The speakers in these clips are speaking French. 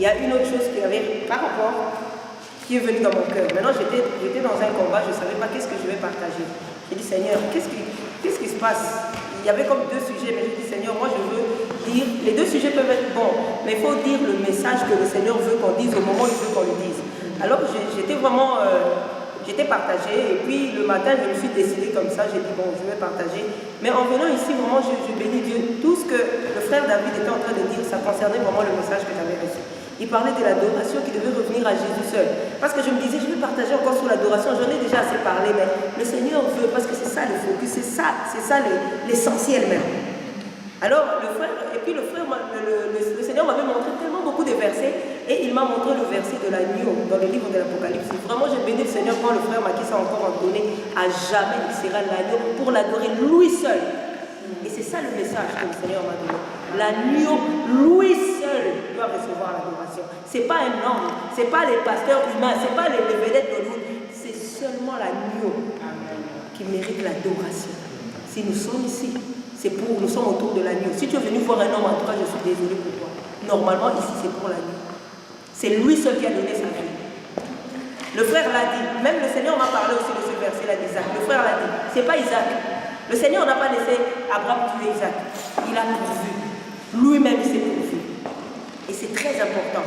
Il y a une autre chose qui avait par rapport, qui est venue dans mon cœur. Maintenant, j'étais dans un combat, je ne savais pas qu'est-ce que je vais partager. J'ai dit, Seigneur, qu'est-ce qui se passe? Il y avait comme deux sujets, mais j'ai dit, Seigneur, moi je veux dire, les deux sujets peuvent être bons, mais il faut dire le message que le Seigneur veut qu'on dise au moment où il veut qu'on le dise. Alors j'étais vraiment, j'étais partagée, et puis le matin, je me suis décidée comme ça, j'ai dit, bon, je vais partager. Mais en venant ici, vraiment, je bénis Dieu. Tout ce que le frère David était en train de dire, ça concernait vraiment le message que j'avais reçu. Il parlait de l'adoration qui devait revenir à Jésus seul. Parce que je me disais, je vais partager encore sur l'adoration. J'en ai déjà assez parlé, mais le Seigneur veut, parce que c'est ça le focus, c'est ça l'essentiel même. Alors, le Seigneur m'avait montré tellement beaucoup de versets, et il m'a montré le verset de l'agneau dans le livre de l'Apocalypse. Vraiment, j'ai béni le Seigneur quand le frère m'a dit ça encore en donné. À jamais, il sera l'agneau pour l'adorer lui seul. Et c'est ça le message que le Seigneur m'a donné. L'agneau, lui seul, doit recevoir l'adoration. Ce n'est pas un homme, ce n'est pas les pasteurs humains, ce n'est pas les vedettes d'Hollywood, c'est seulement l'agneau qui mérite l'adoration. Si nous sommes ici, nous sommes autour de l'agneau. Si tu es venu voir un homme, en tout cas, je suis désolé pour toi. Normalement, ici, c'est pour l'agneau. C'est lui seul qui a donné sa vie. Le frère l'a dit, même le Seigneur m'a parlé aussi de ce verset-là d'Isaac. Le frère l'a dit, ce n'est pas Isaac. Le Seigneur n'a pas laissé Abraham tuer Isaac. Il a pourvu. Lui-même, il s'est pourvu. Et c'est très important.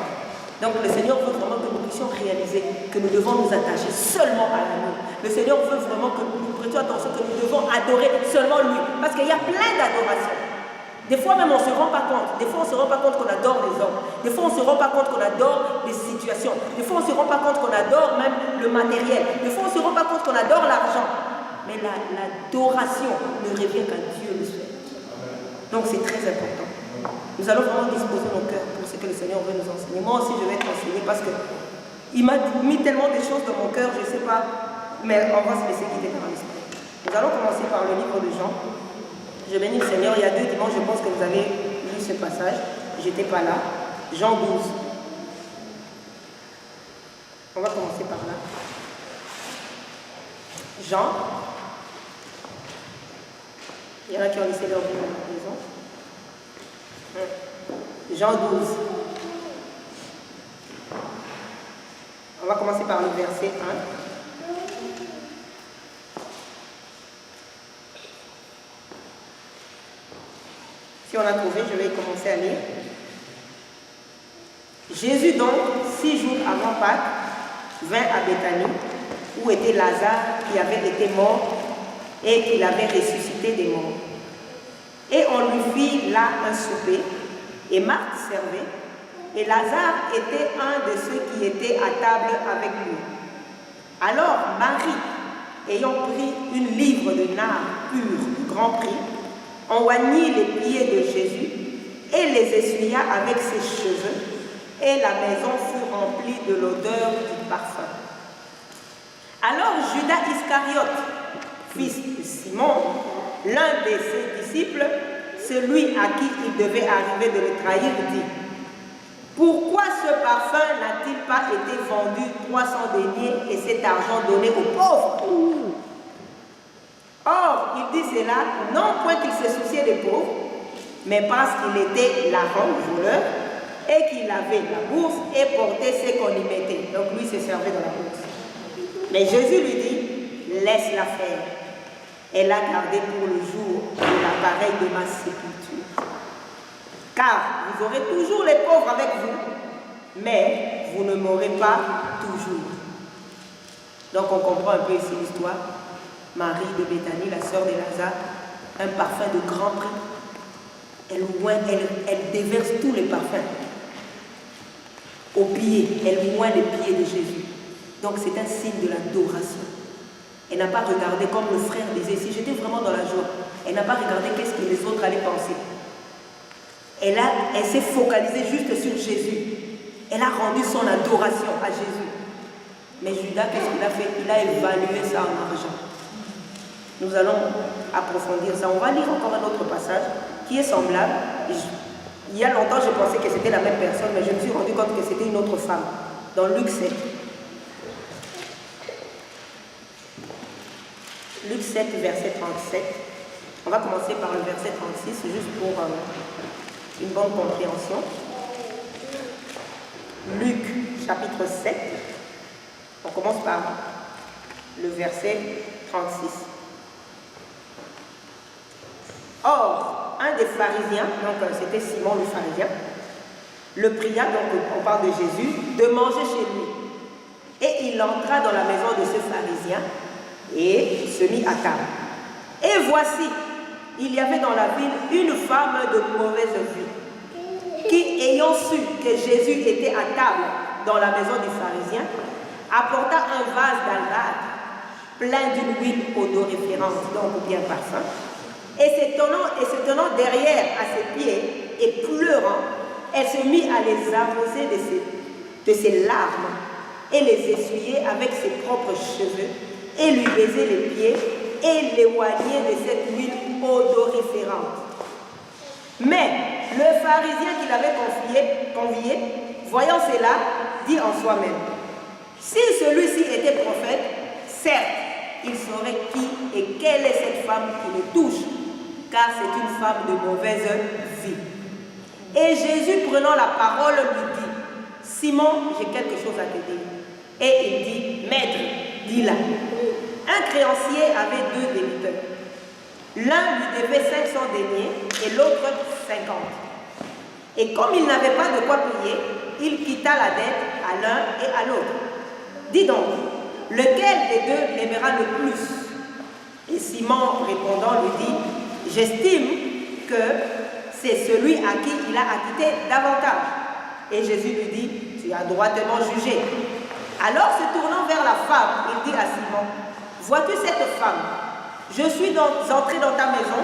Donc le Seigneur veut vraiment que nous puissions réaliser que nous devons nous attacher seulement à l'agneau. Le Seigneur veut vraiment que nous prêtions attention, que nous devons adorer seulement lui. Parce qu'il y a plein d'adorations. Des fois même on ne se rend pas compte. Des fois on ne se rend pas compte qu'on adore les hommes. Des fois on ne se rend pas compte qu'on adore les situations. Des fois on ne se rend pas compte qu'on adore même le matériel. Des fois on ne se rend pas compte qu'on adore l'argent. Mais l'adoration ne revient qu'à Dieu le seul. Donc c'est très important. Nous allons vraiment disposer nos cœurs pour ce que le Seigneur veut nous enseigner. Moi aussi je vais t'enseigner parce qu'il m'a mis tellement de choses dans mon cœur, je ne sais pas, mais on va se laisser guider par l'esprit. Nous allons commencer par le livre de Jean. Je bénis le Seigneur, il y a 2 dimanches, je pense que vous avez lu ce passage. Je n'étais pas là. Jean 12. On va commencer par là. Jean. Il y en a qui ont laissé leur Bible à la maison. Jean 12. On va commencer par le verset 1. Si on a trouvé, je vais commencer à lire. Jésus donc, 6 jours avant Pâques, vint à Béthanie, où était Lazare qui avait été mort et qu'il avait ressuscité des morts. Et on lui fit là un souper, et Marthe servait, et Lazare était un de ceux qui étaient à table avec lui. Alors Marie, ayant pris une livre de nard pur du grand prix, oignit les pieds de Jésus et les essuya avec ses cheveux, et la maison fut remplie de l'odeur du parfum. Alors Judas Iscariote, fils de Simon, l'un de ses disciples, celui à qui il devait arriver de le trahir, dit: pourquoi ce parfum n'a-t-il pas été vendu 300 deniers et cet argent donné aux pauvres? Or, il dit cela non point qu'il se souciait des pauvres, mais parce qu'il était larron, voleur, et qu'il avait la bourse et portait ce qu'on y mettait. Donc lui se servait dans la bourse. Mais Jésus lui dit: laisse-la faire. Elle a gardé pour le jour de l'appareil de ma sépulture. Car vous aurez toujours les pauvres avec vous, mais vous ne m'aurez pas toujours. Donc on comprend un peu ici l'histoire. Marie de Béthanie, la sœur de Lazare, un parfum de grand prix. Elle déverse tous les parfums aux pieds. Elle moint les pieds de Jésus. Donc c'est un signe de l'adoration. Elle n'a pas regardé, comme le frère disait, si j'étais vraiment dans la joie, elle n'a pas regardé qu'est-ce que les autres allaient penser. Elle s'est focalisée juste sur Jésus. Elle a rendu son adoration à Jésus. Mais Judas, qu'est-ce qu'il a fait? Il a évalué ça en argent. Nous allons approfondir ça. On va lire encore un autre passage qui est semblable. Il y a longtemps, je pensais que c'était la même personne, mais je me suis rendu compte que c'était une autre femme. Dans Luc 7. Luc 7, verset 37. On va commencer par le verset 36, juste pour une bonne compréhension. Luc, chapitre 7. On commence par le verset 36. Or, un des pharisiens, donc c'était Simon le pharisien, le pria, donc on parle de Jésus, de manger chez lui. Et il entra dans la maison de ce pharisien et se mit à table. Et voici, il y avait dans la ville une femme de mauvaise vie, qui, ayant su que Jésus était à table dans la maison du pharisien, apporta un vase d'albâtre plein d'une huile odoriférante, donc bien parfum, et se tenant derrière à ses pieds et pleurant, elle se mit à les arroser de ses larmes et les essuyer avec ses propres cheveux et lui baiser les pieds et l'éloigner de cette huile odoriférante. Mais le pharisien qui l'avait convié, voyant cela, dit en soi-même, si celui-ci était prophète, certes, il saurait qui et quelle est cette femme qui le touche, car c'est une femme de mauvaise vie. Et Jésus, prenant la parole, lui dit, Simon, j'ai quelque chose à te dire. Et il dit, Maître, dis-la. Un créancier avait 2 débiteurs. L'un lui devait 500 deniers et l'autre 50. Et comme il n'avait pas de quoi payer, il quitta la dette à l'un et à l'autre. Dis donc, lequel des deux l'aimera le plus? Et Simon, répondant, lui dit, j'estime que c'est celui à qui il a acquitté davantage. Et Jésus lui dit, tu as droitement jugé. Alors, se tournant vers la femme, il dit à Simon, vois-tu cette femme? Je suis entré dans ta maison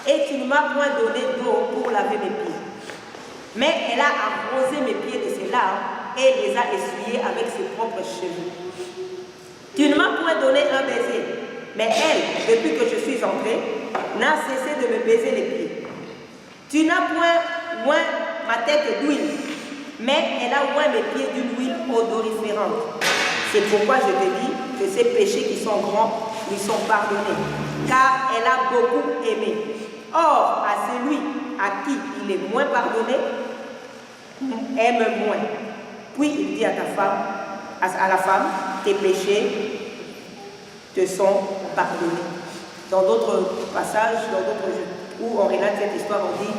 et tu ne m'as point donné d'eau pour laver mes pieds. Mais elle a arrosé mes pieds de ses larmes et les a essuyés avec ses propres cheveux. Tu ne m'as point donné un baiser, mais elle, depuis que je suis entrée, n'a cessé de me baiser les pieds. Tu n'as point oint ma tête d'huile, mais elle a oint mes pieds d'une huile odoriférante. C'est pourquoi je te dis que ces péchés qui sont grands lui sont pardonnés, car elle a beaucoup aimé. Or, à celui à qui il est moins pardonné, aime moins. Puis il dit à la femme, tes péchés te sont pardonnés. Dans d'autres passages, où on relate cette histoire, on dit,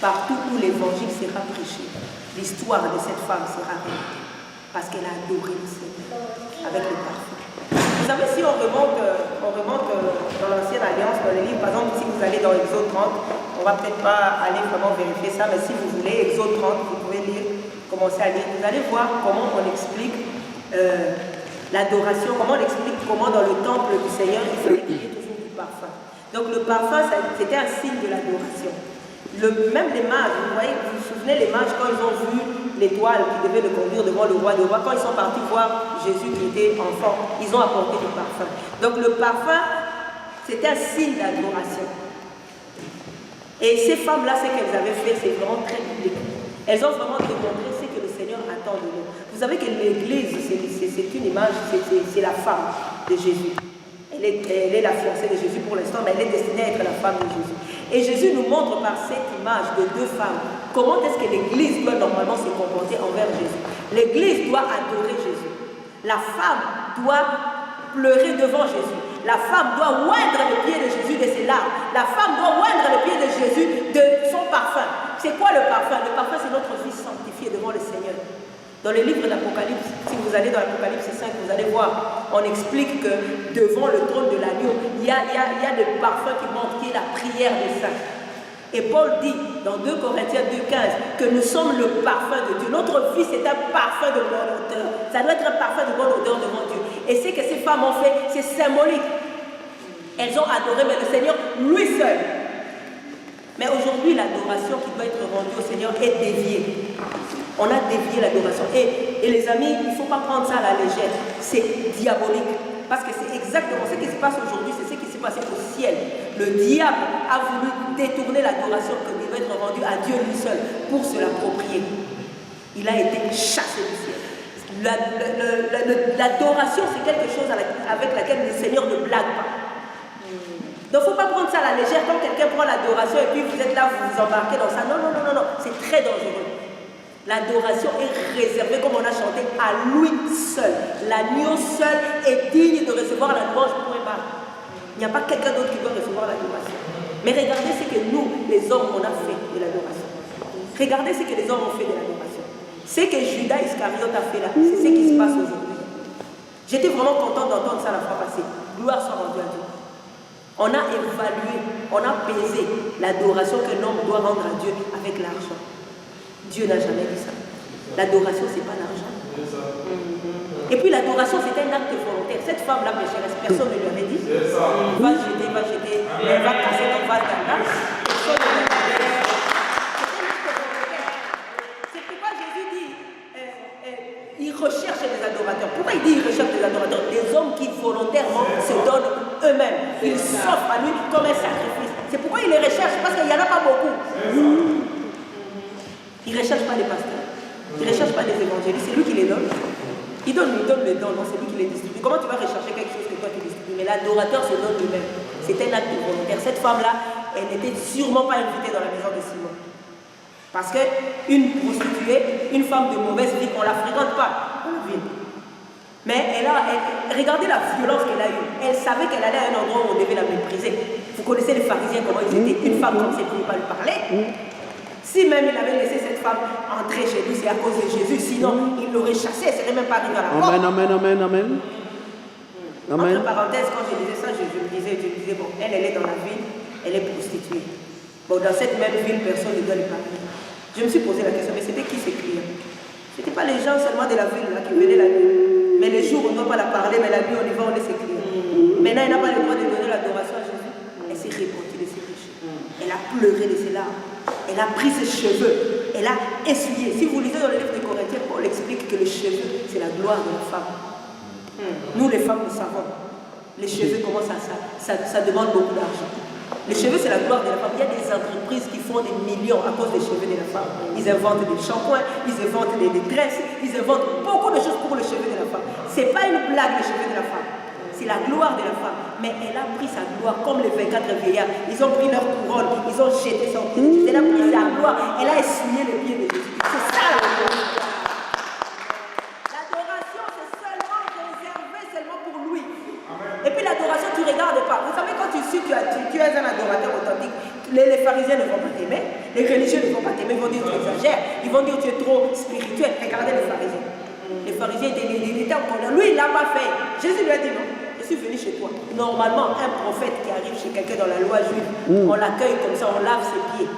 partout où l'évangile sera prêché, l'histoire de cette femme sera révélée, parce qu'elle a adoré le Seigneur avec le parfum. Vous savez, si on remonte dans l'Ancienne Alliance, dans les livres, par exemple, si vous allez dans Exode 30, on ne va peut-être pas aller vraiment vérifier ça, mais si vous voulez, Exode 30, vous pouvez lire, commencer à lire, vous allez voir comment on explique l'adoration, comment on explique comment dans le temple du Seigneur, il fallait qu'il y ait toujours du parfum. Donc le parfum, c'était un signe de l'adoration. Même les mages, vous voyez, vous vous souvenez, les mages, quand ils ont vu l'étoile qui devait le conduire devant le roi des rois, quand ils sont partis voir Jésus qui était enfant, ils ont apporté du parfum. Donc le parfum, c'était un signe d'adoration. Et ces femmes-là, ce qu'elles avaient fait, c'est vraiment très biblique. Elles ont vraiment démontré ce que le Seigneur attend de nous. Vous savez que l'Église, c'est une image, c'est la femme de Jésus. Elle est la fiancée de Jésus pour l'instant, mais elle est destinée à être la femme de Jésus. Et Jésus nous montre par cette image de 2 femmes comment est-ce que l'Église doit normalement se comporter envers Jésus. L'Église doit adorer Jésus. La femme doit pleurer devant Jésus. La femme doit oindre le pied de Jésus de ses larmes. La femme doit oindre le pied de Jésus de son parfum. C'est quoi le parfum? Le parfum, c'est notre vie sanctifiée devant le Seigneur. Dans le livre de l'Apocalypse, si vous allez dans l'Apocalypse 5, vous allez voir, on explique que devant le trône de l'agneau, il y a le parfum qui monte, qui est la prière des saints. Et Paul dit dans 2 Corinthiens 2,15 que nous sommes le parfum de Dieu. Notre vie, c'est un parfum de bonne odeur. Ça doit être un parfum de bonne odeur devant Dieu. Et ce que ces femmes ont fait, c'est symbolique. Elles ont adoré, mais le Seigneur, lui seul. Mais aujourd'hui, l'adoration qui doit être rendue au Seigneur est déviée. On a dévié l'adoration. Et les amis, il ne faut pas prendre ça à la légère. C'est diabolique. Parce que c'est exactement ce qui se passe aujourd'hui, c'est ce qui s'est passé au ciel. Le diable a voulu détourner l'adoration qui devait être rendue à Dieu lui seul pour se l'approprier. Il a été chassé du ciel. L'adoration, c'est quelque chose avec laquelle le Seigneur ne blague pas. Donc il ne faut pas prendre ça à la légère. Quand quelqu'un prend l'adoration et puis vous êtes là, vous vous embarquez dans ça. Non, non, non, non, non. C'est très dangereux. L'adoration est réservée, comme on a chanté, à lui seul. L'agneau seul est digne de recevoir la louange pour un bar. Il n'y a pas quelqu'un d'autre qui doit recevoir l'adoration. Mais regardez ce que nous, les hommes, on a fait de l'adoration. Regardez ce que les hommes ont fait de l'adoration. Ce que Judas Iscariote a fait là, c'est ce qui se passe aujourd'hui. J'étais vraiment content d'entendre ça la fois passée. Gloire soit rendue à Dieu. On a évalué, on a pesé l'adoration que l'homme doit rendre à Dieu avec l'argent. Dieu n'a jamais dit ça. L'adoration, ce n'est pas l'argent. Et puis l'adoration, c'est un acte volontaire. Cette femme-là, mes chers, personne ne lui avait dit. Va jeter, elle va casser ton vase d'Anna. Personne ne lui avait dit. C'est pourquoi Jésus dit, il recherche des adorateurs. Pourquoi il dit il recherche des adorateurs? Des hommes qui volontairement se donnent eux-mêmes. Ils s'offrent à lui comme un sacrifice. C'est pourquoi il les recherche, parce qu'il n'y en a pas beaucoup. Il ne recherche pas les pasteurs, il ne recherche pas les évangélistes, c'est lui qui les donne. Il donne les dons, non, c'est lui qui les distribue. Comment tu vas rechercher quelque chose que toi tu distribues? Mais l'adorateur se donne lui-même. C'est un acte volontaire. Cette femme-là, elle n'était sûrement pas invitée dans la maison de Simon. Parce qu'une prostituée, une femme de mauvaise vie, on ne la fréquente pas dans la ville. Mais regardez la violence qu'elle a eue. Elle savait qu'elle allait à un endroit où on devait la mépriser. Vous connaissez les pharisiens, comment ils étaient. Une femme comme ça, elle ne pouvait pas lui parler. Si même il avait laissé cette femme entrer chez lui, c'est à cause de Jésus. Sinon, il l'aurait chassée, elle ne serait même pas arrivée à la porte. Amen. Entre parenthèses, quand je disais ça, je me disais, bon, elle est dans la ville, elle est prostituée. Bon, dans cette même ville, personne ne doit lui parler. Je me suis posé la question, mais c'était qui ces clients? Ce n'était pas les gens seulement de la ville là, qui venaient la nuit. Mais les jours, on ne doit pas la parler, mais la nuit, on y va, on laisse ses clients. Maintenant, elle n'a pas le droit de donner l'adoration à Jésus. Elle s'est repentie de ses péchés. Elle a pleuré de ses larmes. Elle a pris ses cheveux, elle a essuyé. Si vous lisez dans le livre de Corinthiens, Paul explique que le cheveu, c'est la gloire de la femme. Nous, les femmes, nous savons. Les cheveux, comment ça demande beaucoup d'argent. Les cheveux, c'est la gloire de la femme. Il y a des entreprises qui font des millions à cause des cheveux de la femme. Ils inventent des shampoings, ils inventent des tresses, ils inventent beaucoup de choses pour les cheveux de la femme. Ce n'est pas une blague, les cheveux de la femme. C'est la gloire de la femme. Mais elle a pris sa gloire comme les 24 vieillards. Ils ont pris leur couronne, ils ont jeté son pied. Elle a pris sa gloire, elle a essuyé les pieds de Jésus. C'est ça la gloire. L'adoration, c'est seulement réservé seulement pour lui. Et puis l'adoration, tu ne regardes pas. Vous savez, quand tu es un adorateur authentique, les pharisiens ne vont pas t'aimer, les religieux ne vont pas t'aimer, ils vont dire que tu exagères, ils vont dire que tu es trop spirituel. Regardez les pharisiens. Les pharisiens étaient en colère. Lui, il ne l'a pas fait. Jésus lui a dit non. Je suis venu chez toi. Normalement, un prophète qui arrive chez quelqu'un dans la loi juive, on l'accueille comme ça, on lave ses pieds,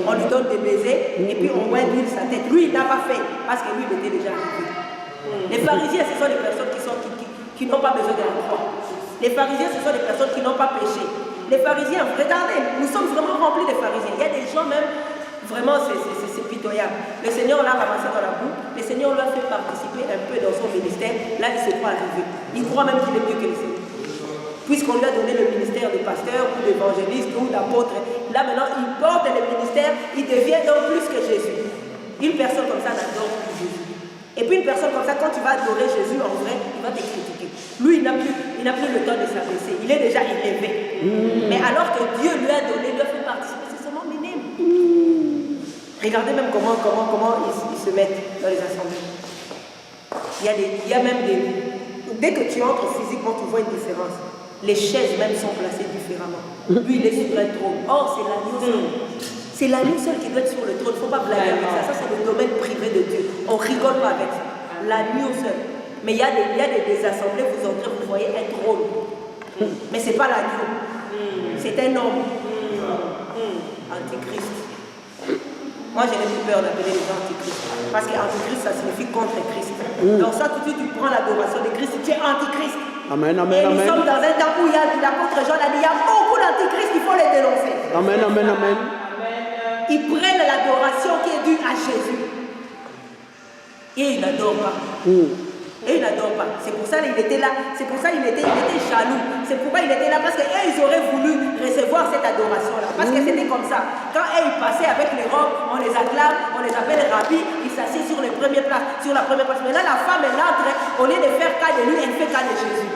on lui donne des baisers et puis on oint d'huile sa tête. Lui, il n'a pas fait parce que lui, il était déjà arrivé. Les pharisiens, ce sont les personnes qui n'ont pas besoin de la croix. Les pharisiens, ce sont les personnes qui n'ont pas péché. Les pharisiens, regardez, nous sommes vraiment remplis de pharisiens. Il y a des gens même, vraiment, c'est pitoyable. Le Seigneur l'a ramassé dans la boue, le Seigneur l'a fait participer un peu dans son ministère. Là, il se croit arrivé. Il croit même qu'il est mieux que les Seigneurs. Puisqu'on lui a donné le ministère de pasteur ou d'évangéliste ou d'apôtre, là maintenant il porte le ministère, il devient donc plus que Jésus. Une personne comme ça n'adore plus Jésus. Et puis une personne comme ça, quand tu vas adorer Jésus en vrai, il va te critiquer. Lui, il n'a plus le temps de s'abaisser, il est déjà élevé. Mais alors que Dieu lui a donné, lui a fait participer, c'est seulement minime. Regardez même comment ils se mettent dans les assemblées. Il y a même des... Dès que tu entres physiquement, tu vois une différence. Les chaises même sont placées différemment. Lui, il est sur un trône. Or, c'est l'agneau. C'est l'agneau seul qui doit être sur le trône. Il ne faut pas blaguer avec ça. Ça, c'est le domaine privé de Dieu. On ne rigole pas avec ça. L'agneau seul. Mais il y a des assemblées, vous entrez, vous voyez un trône. Mais ce n'est pas l'agneau. C'est un homme. Antichrist. Moi, je n'ai plus peur d'appeler les gens antichrist. Parce qu'antichrist, ça signifie contre Christ. Donc, ça, tout de suite, tu prends l'adoration de Christ, tu es antichrist. Amen, amen, et nous amen. sommes dans un temps où l'apôtre Jean a dit, il y a beaucoup d'antichrists, il faut les dénoncer. Amen, amen, amen. Ils prennent l'adoration qui est due à Jésus. Et ils n'adorent pas. Et ils n'adorent pas. C'est pour ça qu'il était là. C'est pour ça qu'il était jaloux. C'est pourquoi il était là. Parce qu'ils auraient voulu recevoir cette adoration-là. Parce que c'était comme ça. Quand ils passaient avec les robes, on les acclame, on les appelle rabbis, ils s'assient sur les premières places, sur la première place. Mais là, la femme, elle entre, au lieu de faire cas de lui, elle fait cas de Jésus.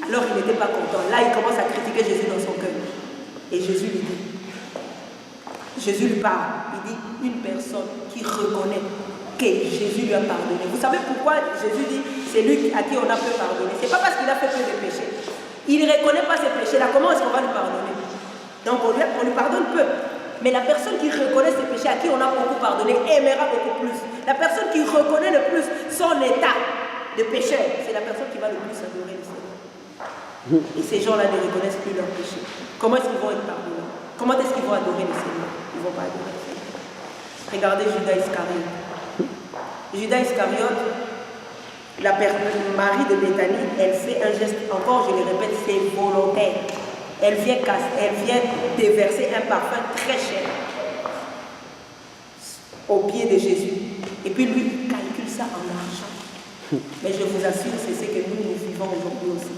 Alors il n'était pas content. Là, il commence à critiquer Jésus dans son cœur. Et Jésus lui dit, Jésus lui parle. Il dit, une personne qui reconnaît que Jésus lui a pardonné. Vous savez pourquoi Jésus dit c'est lui à qui on a peu pardonné? Ce n'est pas parce qu'il a fait peu de péchés. Il ne reconnaît pas ses péchés-là. Comment est-ce qu'on va lui pardonner? Donc on lui pardonne peu. Mais la personne qui reconnaît ses péchés, à qui on a beaucoup pardonné, aimera beaucoup plus. La personne qui reconnaît le plus son état de pécheur, c'est la personne qui va le plus adorer le Seigneur. Et ces gens-là ne reconnaissent plus leurs péchés. Comment est-ce qu'ils vont être pardonnés? Comment est-ce qu'ils vont adorer le Seigneur? Ils ne vont pas adorer le Seigneur. Regardez Judas Iscariote. Judas Iscariote, Marie de Béthanie, elle fait un geste, encore je le répète, c'est volontaire. Elle vient déverser un parfum très cher au pied de Jésus. Et puis lui, il calcule ça en argent. Mais je vous assure, c'est ce que nous vivons aujourd'hui aussi.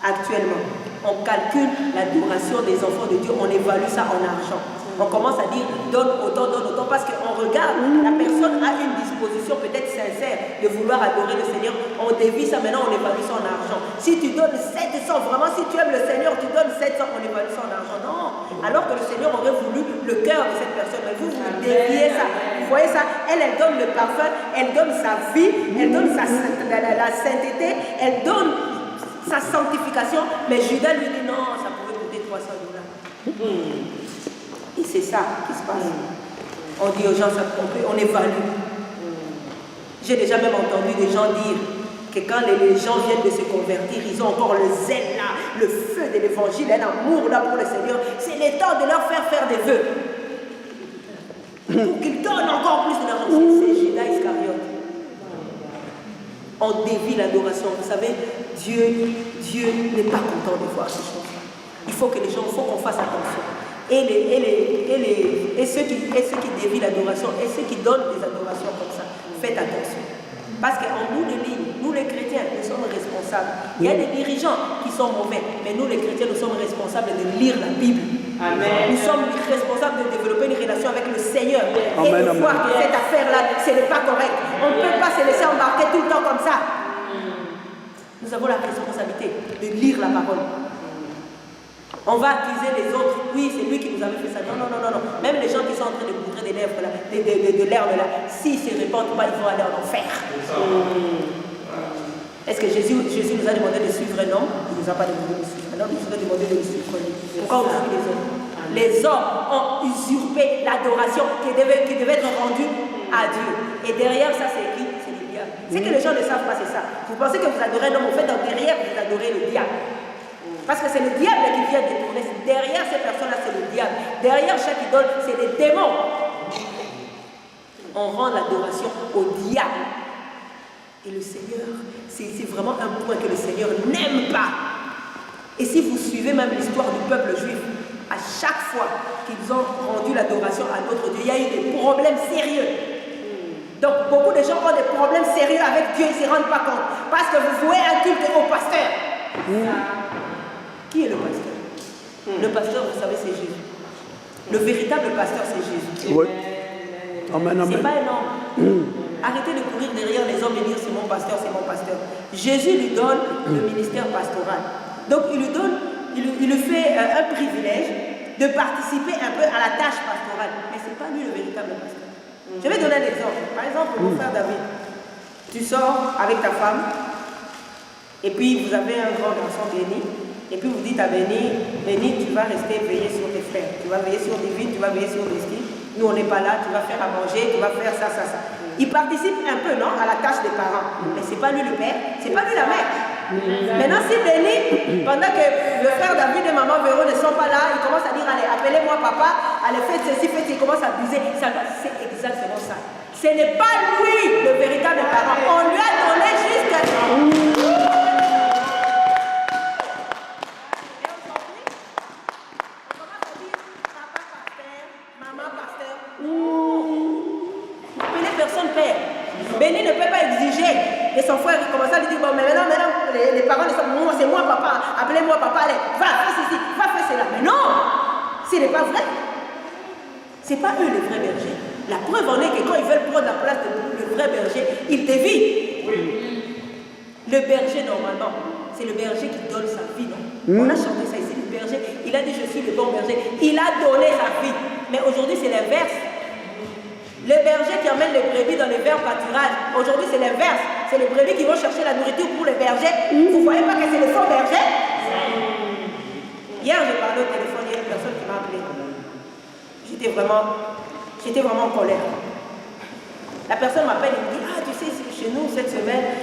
Actuellement, on calcule l'adoration des enfants de Dieu, on évalue ça en argent. On commence à dire donne autant, parce qu'on regarde, la personne a une disposition peut-être sincère de vouloir adorer le Seigneur. On dévie ça, maintenant on évalue ça en argent. Si tu donnes 700, vraiment si tu aimes le Seigneur, tu donnes 700, on évalue ça en argent. Non, alors que le Seigneur aurait voulu le cœur de cette personne. Mais vous déviez ça. Vous voyez ça, elle donne le parfum, elle donne sa vie, elle donne la sainteté, elle donne sa sanctification. Mais Judas lui dit non, ça pouvait coûter $300. Et c'est ça qui se passe. On dit aux gens, ça on évalue. J'ai déjà même entendu des gens dire que quand les gens viennent de se convertir, ils ont encore le zèle là, le feu de l'évangile, un amour là pour le Seigneur. C'est le temps de leur faire des vœux. Pour qu'ils donnent encore plus de l'argent. C'est Judas Iscariote. On dévie l'adoration. Vous savez, Dieu n'est pas content de voir ces choses-là. Il faut que les gens, faut qu'on fasse attention. Et ceux qui dévient l'adoration, et ceux qui donnent des adorations comme ça, faites attention. Parce qu'en bout de ligne, nous les chrétiens, nous sommes responsables. Il y a des dirigeants qui sont mauvais, mais nous les chrétiens, nous sommes responsables de lire la Bible. Amen. Nous sommes responsables de développer une relation avec le Seigneur. Amen, et de voir que cette affaire-là, ce n'est pas correct. On ne peut pas se laisser embarquer tout le temps comme ça. Nous avons la responsabilité de lire la parole. On va accuser les autres. Oui, c'est lui qui nous avait fait ça. Non. Même les gens qui sont en train de poudrer des lèvres là, de l'herbe là, s'ils ne se répandent pas, ils vont aller en enfer. Est-ce que Jésus nous a demandé de suivre un homme? Il ne nous a pas demandé de suivre un homme, il nous a demandé de le suivre. Pourquoi on suit les hommes? Les hommes ont usurpé l'adoration qui devait être rendue à Dieu. Et derrière ça, c'est qui? C'est le diable. C'est que les gens ne savent pas, c'est ça. Vous pensez que vous adorez un homme, en fait, derrière, vous adorez le diable. Parce que c'est le diable qui vient détourner. Derrière ces personnes-là, c'est le diable. Derrière chaque idole, c'est des démons. On rend l'adoration au diable. Et le Seigneur, c'est vraiment un point que le Seigneur n'aime pas. Et si vous suivez même l'histoire du peuple juif, à chaque fois qu'ils ont rendu l'adoration à d'autres dieux, il y a eu des problèmes sérieux. Donc beaucoup de gens ont des problèmes sérieux avec Dieu, ils ne se rendent pas compte. Parce que vous vouez un culte au pasteur. Qui est le pasteur? Le pasteur, vous savez, c'est Jésus. Le véritable pasteur, c'est Jésus. Oui. Amen, amen. C'est pas un homme. Arrêtez de courir derrière les hommes et dire c'est mon pasteur, c'est mon pasteur. Jésus lui donne le ministère pastoral. Donc il lui fait un privilège de participer un peu à la tâche pastorale. Mais ce n'est pas lui le véritable pasteur. Je vais donner un exemple. Par exemple, mon frère David, tu sors avec ta femme et puis vous avez un grand garçon béni. Et puis vous dites à Béni, tu vas rester veillé sur tes père. Tu vas veiller sur Divine, tu vas veiller sur Destiny. Nous, on n'est pas là, tu vas faire à manger, tu vas faire ça, ça, ça. Il participe un peu, non, à la tâche des parents. Mais ce n'est pas lui le père, ce n'est pas lui la mère. Maintenant, si Béni, pendant que le frère David et maman Véro ne sont pas là, il commence à dire, allez, appelez-moi papa, allez, faites ceci, faites ceci, il commence à abuser. C'est exactement ça. Ce n'est pas lui le véritable parent. On lui a donné juste... Béni ne peut pas exiger de son frère qui commence à lui dire, bon, mais maintenant les parents ne sont pas, c'est moi papa, appelez-moi papa, allez, va, fais ceci, va, fais cela. Mais non, ce n'est pas vrai. Ce n'est pas eux les vrais bergers. La preuve en est que quand ils veulent prendre la place du vrai berger, ils dévient. Oui. Le berger, normalement, c'est le berger qui donne sa vie, non? On a chanté ça ici, le berger, il a dit, je suis le bon berger. Il a donné sa vie. Mais aujourd'hui, c'est l'inverse. Le berger qui emmène les brebis dans les verts pâturages, aujourd'hui c'est l'inverse. C'est les brebis qui vont chercher la nourriture pour les bergers. Vous ne voyez pas que c'est le faux berger? Hier, j'ai parlé au téléphone, il y a une personne qui m'a appelé. J'étais vraiment en colère. La personne m'appelle et me dit, ah tu sais, chez nous cette semaine,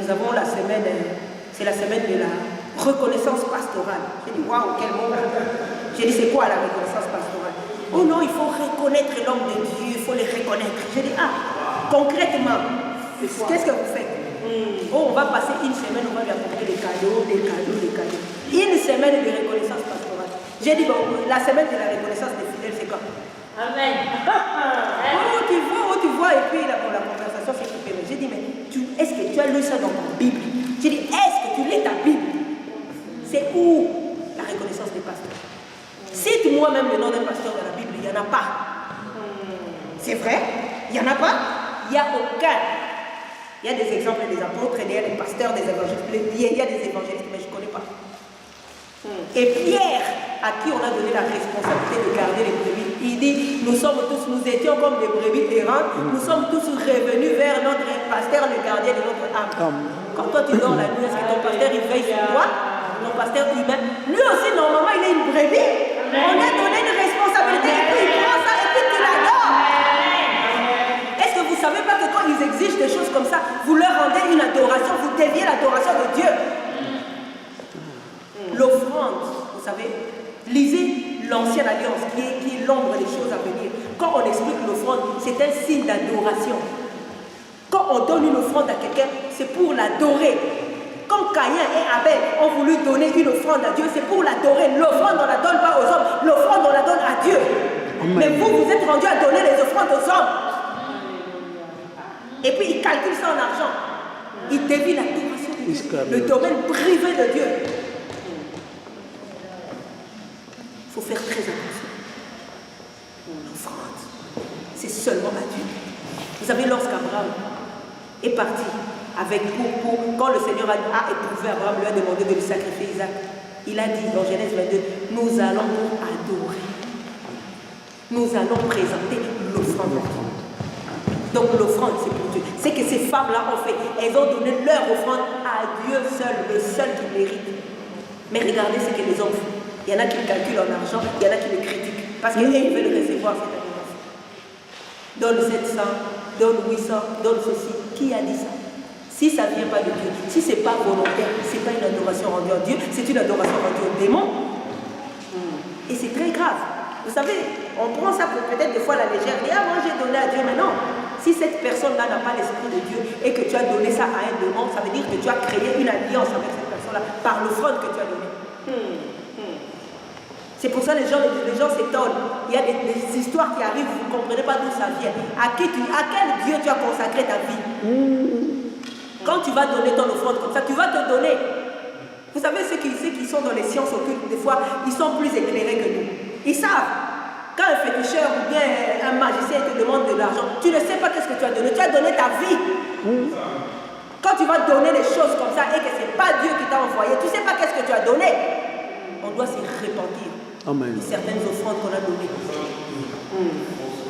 nous avons la semaine, c'est la semaine de la reconnaissance pastorale. J'ai dit, waouh, quel mot. J'ai dit, c'est quoi la reconnaissance pastorale? Oh non, il faut reconnaître l'homme de Dieu, il faut le reconnaître. J'ai dit, ah, concrètement, qu'est-ce que vous faites? Oh, on va passer une semaine, on va lui apporter des cadeaux. Une semaine de reconnaissance pastorale. J'ai dit, bon, la semaine de la reconnaissance des fidèles, c'est quand? Amen. Tu vois, et puis la conversation s'est coupée. J'ai dit, mais est-ce que tu as lu ça dans ta Bible? J'ai dit, est-ce que tu lis ta Bible? C'est où la reconnaissance des pasteurs? Cite moi-même le nom d'un pasteur dans la Bible, il n'y en a pas. C'est vrai? Il n'y en a pas? Il n'y a aucun. Il y a des exemples des apôtres, il y a des pasteurs, des évangélistes, il y a des évangélistes, mais je ne connais pas. Et Pierre, à qui on a donné la responsabilité de garder les brebis, il dit, nous étions comme des brebis errantes, nous sommes tous revenus vers notre pasteur, le gardien de notre âme. Quand toi tu dors la nuit, est-ce que ton pasteur il veille sur toi? Ton pasteur humain, lui aussi normalement il est une brebis. On a donné une responsabilité et puis il prend ça et puis tu l'adores. Est-ce que vous ne savez pas que quand ils exigent des choses comme ça, vous leur rendez une adoration, vous déviez l'adoration de Dieu? L'offrande, vous savez, lisez l'ancienne alliance qui est l'ombre des choses à venir. Quand on explique l'offrande, c'est un signe d'adoration. Quand on donne une offrande à quelqu'un, c'est pour l'adorer. Quand Caïn et Abel ont voulu donner une offrande à Dieu, c'est pour l'adorer. L'offrande, on ne la donne pas aux hommes. L'offrande, on la donne à Dieu. Amen. Mais vous êtes rendus à donner les offrandes aux hommes. Et puis, ils calculent ça en argent. Ils dévient l'adoration de Dieu. Le domaine privé de Dieu. Il faut faire très attention. L'offrande, c'est seulement à Dieu. Vous savez, lorsqu'Abraham est parti, quand le Seigneur a éprouvé Abraham, lui a demandé de lui sacrifier Isaac, il a dit dans Genèse 22, nous allons adorer. Nous allons présenter l'offrande. Donc l'offrande, c'est pour Dieu. C'est que ces femmes-là ont fait, elles ont donné leur offrande à Dieu seul, le seul qui mérite. Mais regardez ce que les hommes font. Il y en a qui le calculent en argent, il y en a qui le critiquent. Parce qu'ils veulent recevoir cette adoration. Donne 700, donne 800, donne ceci. Qui a dit ça? Si ça ne vient pas de Dieu, si ce n'est pas volontaire, ce n'est pas une adoration rendue à Dieu, c'est une adoration rendue au démon. Et c'est très grave. Vous savez, on prend ça pour peut-être des fois la légère. Et moi j'ai donné à Dieu, mais non. Si cette personne-là n'a pas l'esprit de Dieu et que tu as donné ça à un démon, ça veut dire que tu as créé une alliance avec cette personne-là par l'offrande que tu as donnée. C'est pour ça que les gens s'étonnent. Il y a des histoires qui arrivent, vous ne comprenez pas d'où ça vient. À quel Dieu tu as consacré ta vie? Quand tu vas donner ton offrande comme ça, tu vas te donner. Vous savez, ceux qui sont dans les sciences occultes, des fois, ils sont plus éclairés que nous. Ils savent. Quand un féticheur ou bien un magicien te demande de l'argent, tu ne sais pas qu'est-ce que tu as donné. Tu as donné ta vie. Quand tu vas donner des choses comme ça et que ce n'est pas Dieu qui t'a envoyé, tu ne sais pas qu'est-ce que tu as donné. On doit se repentir. Amen. De certaines offrandes qu'on a données.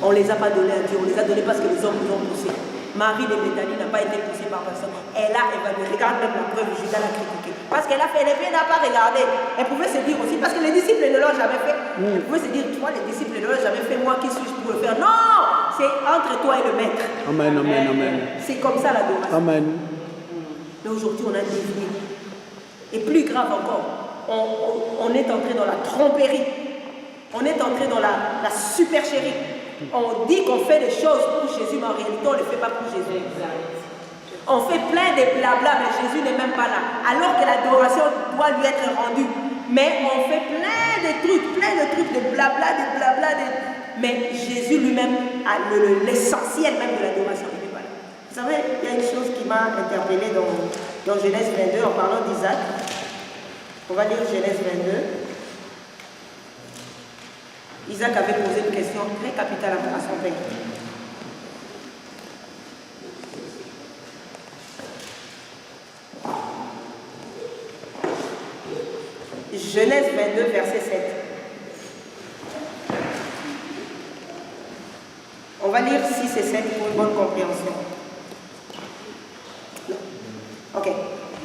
On ne les a pas données à Dieu, on les a données parce que les hommes nous ont poussés. Marie de Béthanie n'a pas été poussée par personne. Elle a évalué. Regarde même la preuve, Judas l'a critiquée. Parce qu'elle a fait, elle n'a pas regardé. Elle pouvait se dire aussi, parce que les disciples ne l'ont jamais fait. Elle pouvait se dire, tu vois, les disciples ne l'ont jamais fait, moi qui suis-je pour le faire? Non! C'est entre toi et le maître. Amen, amen, amen. C'est comme ça l'adoration. Amen. Mais aujourd'hui, on a dévié. Et plus grave encore, on est entré dans la tromperie. On est entré dans la supercherie. On dit qu'on fait des choses pour Jésus, mais en réalité, on ne le fait pas pour Jésus. On fait plein de blabla, mais Jésus n'est même pas là. Alors que l'adoration doit lui être rendue. Mais on fait plein de trucs de blabla, mais Jésus lui-même a l'essentiel même de l'adoration. Il n'est pas là. Vous savez, il y a une chose qui m'a interpellée dans Genèse 22 en parlant d'Isaac. On va lire Genèse 22. Isaac avait posé une question très capitale à son père. Genèse 22, verset 7. On va lire 6 et 7 pour une bonne compréhension. Ok,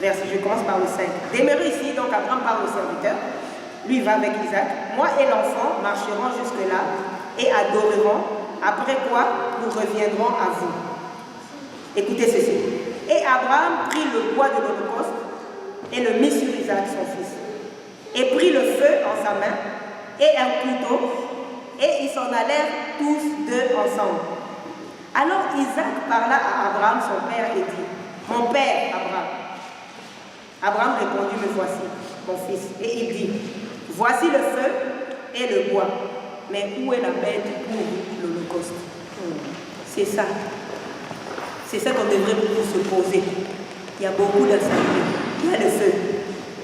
je commence par le 5. Demeurez ici, donc Abraham parle au serviteur. Lui va avec Isaac. Moi et l'enfant marcherons jusque-là et adorerons, après quoi nous reviendrons à vous. Écoutez ceci. Et Abraham prit le bois de l'Holocauste et le mit sur Isaac, son fils, et prit le feu en sa main et un couteau, et ils s'en allèrent tous deux ensemble. Alors Isaac parla à Abraham, son père, et dit, mon père, Abraham. Abraham répondit, me voici, mon fils. Et il dit, voici le feu et le bois, mais où est la bête pour l'Holocauste? C'est ça. C'est ça qu'on devrait se poser. Il y a beaucoup d'assemblées. Il y a le feu,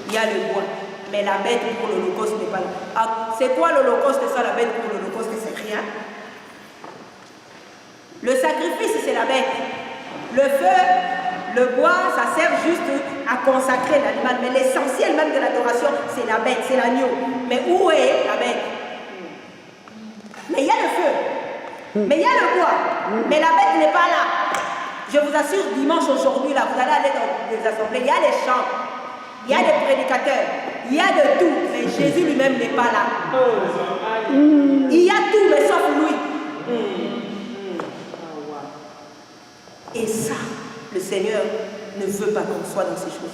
il y a le bois, mais la bête pour l'Holocauste n'est pas là. Ah, c'est quoi l'Holocauste et ça, la bête pour l'Holocauste? C'est rien. Le sacrifice, c'est la bête. Le feu, le bois, ça sert juste à consacrer l'animal. Mais l'essentiel même de l'adoration, c'est la bête, c'est l'agneau. Mais où est la bête? Mais il y a le feu. Mais il y a le bois. Mais la bête n'est pas là. Je vous assure, dimanche aujourd'hui, là, vous allez aller dans les assemblées, il y a les chants, il y a des prédicateurs, il y a de tout. Mais Jésus lui-même n'est pas là. Il y a tout, mais sauf lui. Et ça, le Seigneur ne veut pas qu'on soit dans ces choses.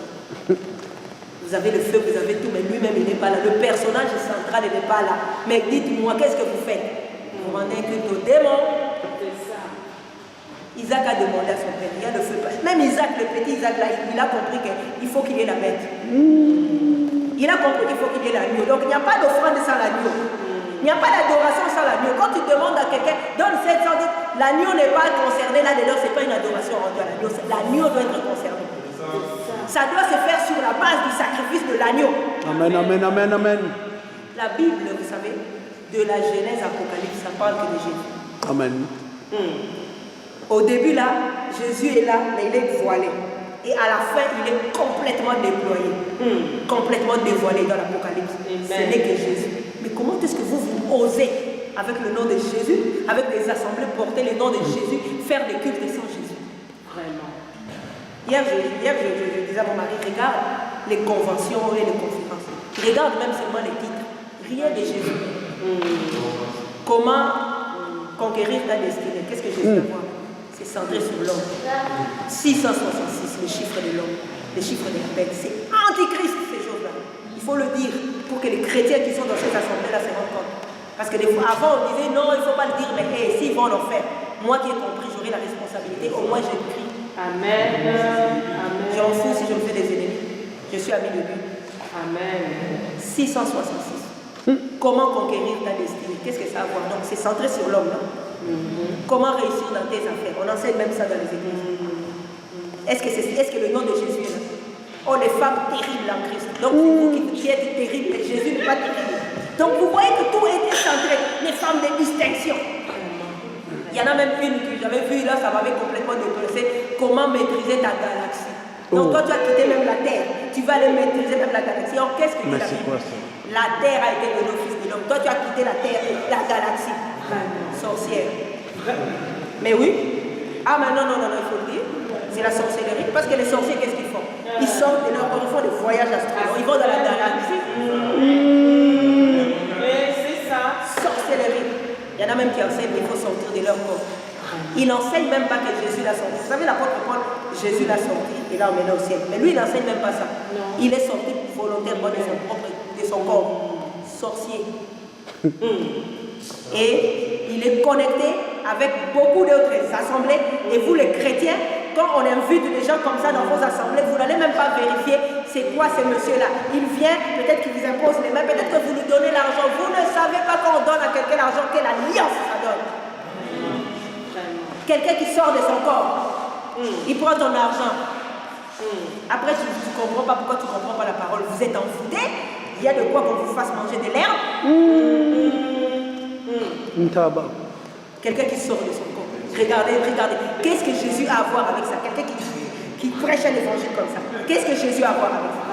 Vous avez le feu, vous avez tout, mais lui-même, il n'est pas là. Le personnage central, il n'est pas là. Mais dites-moi, qu'est-ce que vous faites? Vous rendez un culte aux démons. Isaac a demandé à son père, il y a le feu. Même Isaac, le petit Isaac, là, il a compris qu'il faut qu'il y ait la bête. Il a compris qu'il faut qu'il y ait l'agneau. Donc, il n'y a pas d'offrande sans l'agneau. Il n'y a pas d'adoration sans l'agneau. Quand tu demandes à quelqu'un, donne 700, l'agneau n'est pas concerné là-dedans, ce n'est pas une adoration en toi. L'agneau doit être concerné. Ça doit se faire sur la base du sacrifice de l'agneau. Amen, amen, amen, amen. La Bible, vous savez, de la Genèse à l'Apocalypse, ça parle que de Jésus. Amen. Au début, là, Jésus est là, mais il est voilé. Et à la fin, il est complètement déployé. Complètement dévoilé dans l'Apocalypse. Ce n'est que Jésus. Mais comment est-ce que vous osez, avec le nom de Jésus, avec des assemblées, porter le nom de Jésus, faire des cultes sans Jésus? Vraiment. Hier, je disais à mon mari, regarde les conventions et les conférences. Regarde même seulement les titres. Rien de Jésus. Comment conquérir ta destinée? Qu'est-ce que Jésus a voir? C'est centré sur l'homme. 666, le chiffre de l'homme, le chiffre de la bête. C'est antichrist ces choses-là. Il faut le dire pour que les chrétiens qui sont dans cette assemblée-là se rendent compte. Parce que des fois, avant on disait non, il ne faut pas le dire, mais hey, s'ils vont l'enfer, moi qui ai compris, j'aurai la responsabilité, au moins j'ai pris. Amen. Amen. J'en fous si je me fais des ennemis. Je suis ami de lui. Amen. 666. Comment conquérir ta destinée? Qu'est-ce que ça a à voir? Donc c'est centré sur l'homme, non? Comment réussir dans tes affaires? On enseigne même ça dans les églises. Est-ce que le nom de Jésus est là? Oh, les femmes terribles en Christ. Donc vous qui êtes terribles, mais Jésus n'est pas terrible. Donc vous voyez que tout était centré. Les femmes de distinction. Il y en a même une que j'avais vue là, ça m'avait complètement dépressé. Comment maîtriser ta galaxie? Donc toi tu as quitté même la terre. Tu vas aller maîtriser même la galaxie. Alors qu'est-ce que tu as fait? La terre a été donnée au fils de l'homme. Toi tu as quitté la terre, la galaxie. Sorcière. Mais oui, Ah, mais non, il faut le dire. C'est la sorcellerie. Parce que les sorciers, qu'est-ce qu'ils font? Ils sortent de leur corps, ils font des voyages astraux. Ils vont dans la galaxie. C'est ça. Sorcellerie. Il y en a même qui enseignent qu'il faut sortir de leur corps. Il n'enseigne même pas que Jésus l'a sorti. Vous savez, l'apôtre Paul, Jésus l'a sorti et l'a emmené au ciel. Mais lui, il n'enseigne même pas ça. Non. Il est sorti volontairement de son corps. Sorcier. Et il est connecté avec beaucoup d'autres assemblées. Et vous, les chrétiens, quand on invite des gens comme ça dans vos assemblées, vous n'allez même pas vérifier c'est quoi ce monsieur-là. Il vient, peut-être qu'il vous impose les mains, peut-être que vous lui donnez l'argent. Vous ne savez pas quand on donne à quelqu'un l'argent, quelle alliance ça donne. Quelqu'un qui sort de son corps, il prend ton argent. Après, tu ne comprends pas pourquoi tu ne comprends pas la parole. Vous êtes envoûté, il y a de quoi qu'on vous fasse manger de l'herbe. Quelqu'un qui sort de son corps. Regardez. Qu'est-ce que Jésus a à voir avec ça? Quelqu'un qui prêche un évangile comme ça. Qu'est-ce que Jésus a à voir avec ça?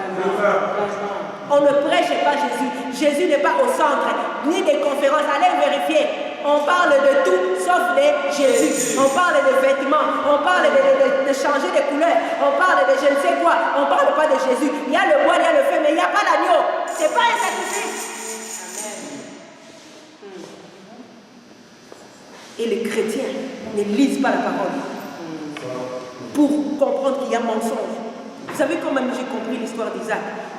On ne prêche pas Jésus. Jésus n'est pas au centre, ni des conférences. Allez vérifier. On parle de tout sauf de Jésus. On parle de vêtements, on parle de changer de couleur, on parle de je ne sais quoi, on ne parle pas de Jésus. Il y a le bois, il y a le feu, mais il n'y a pas l'agneau. Ce n'est pas un sacrifice. Et les chrétiens ne lisent pas la parole pour comprendre qu'il y a mensonge. Vous savez comment j'ai compris l'histoire d'Isaac?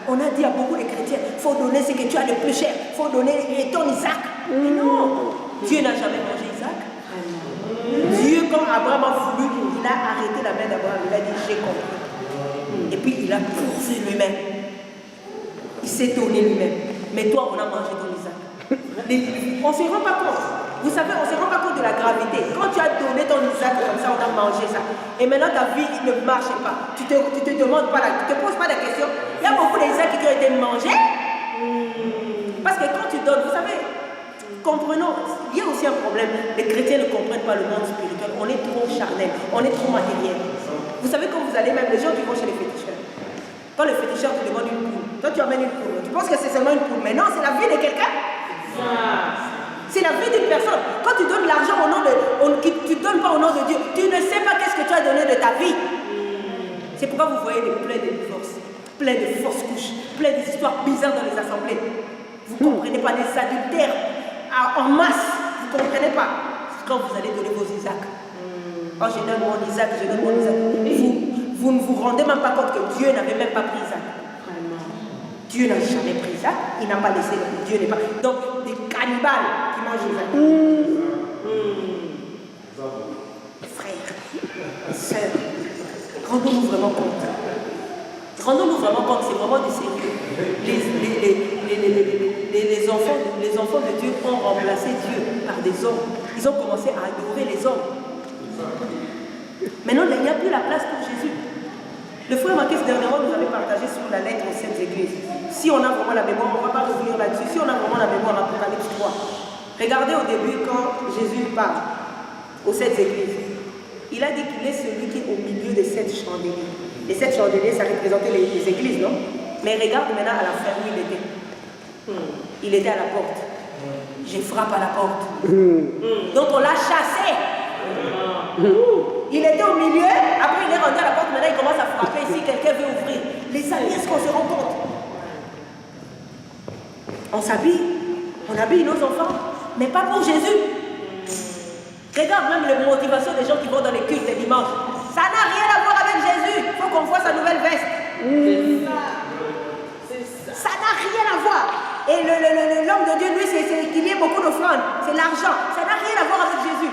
On a dit à beaucoup de chrétiens, il faut donner ce que tu as de plus cher, il faut donner ton Isaac. Mais non, Dieu n'a jamais mangé Isaac. Dieu, comme Abraham a voulu, il a arrêté la main d'Abraham, il a dit j'ai compris. Et puis il a pourvu lui-même. Il s'est donné lui-même. Mais toi, on a mangé ton Isaac. On ne se rend pas compte. Vous savez, on ne se rend pas compte de la gravité. Quand tu as donné ton Isaac comme ça, on a mangé ça. Et maintenant ta vie ne marche pas. Tu te demandes pas, tu te poses pas la question. Il y a beaucoup d'Isaac qui ont été mangés. Parce que quand tu donnes, vous savez, comprenons, il y a aussi un problème. Les chrétiens ne comprennent pas le monde spirituel. On est trop charnel, on est trop matériel. Vous savez, quand vous allez, même les gens qui vont chez les féticheurs, quand le féticheur te demande une poule, toi tu amènes une poule, tu penses que c'est seulement une poule, mais non, c'est la vie de quelqu'un. C'est la vie d'une personne. Quand tu donnes l'argent au nom de... tu ne donnes pas au nom de Dieu, tu ne sais pas qu'est-ce que tu as donné de ta vie. C'est pourquoi vous voyez plein de divorces, plein de fausses couches, plein d'histoires bizarres dans les assemblées. Vous ne comprenez pas, des adultères en masse. Vous ne comprenez pas. Quand vous allez donner vos Isaac. Oh, je donne mon Isaac, je donne mon Isaac. Vous ne vous rendez même pas compte que Dieu n'avait même pas pris Isaac. Dieu n'a jamais pris Isaac, il n'a pas laissé, Dieu n'est pas. Donc, des cannibales qui mangent Isaac. Frères, sœurs, rendons-nous vraiment compte. Rendons-nous vraiment compte, c'est vraiment du sérieux. Les enfants de Dieu ont remplacé Dieu par des hommes. Ils ont commencé à adorer les hommes. Maintenant, il n'y a plus la place pour Jésus. Le frère Marquis dernièrement nous avait partagé sur la lettre aux 7 églises. Si on a vraiment la mémoire, on ne va pas revenir là-dessus. Si on a vraiment la mémoire, l'Apocalypse 3. Regardez au début quand Jésus parle aux 7 églises. Il a dit qu'il est celui qui est au milieu des 7 chandeliers. Les 7 chandeliers, ça représentait les églises, non? Mais regarde maintenant à la fin où il était. Il était à la porte. Je frappe à la porte. Donc on l'a chassé. Il était au milieu, après il est rendu à la porte, maintenant il commence à frapper ici, quelqu'un veut ouvrir. Les amis, est-ce qu'on se rend compte? On s'habille, on habille nos enfants, mais pas pour Jésus. Regarde même les motivations des gens qui vont dans les cultes les dimanches. Ça n'a rien à voir avec Jésus. Il faut qu'on voit sa nouvelle veste. Ça n'a rien à voir. Et l'homme de Dieu, lui, c'est qu'il y ait beaucoup d'offrandes. C'est l'argent. Ça n'a rien à voir avec Jésus.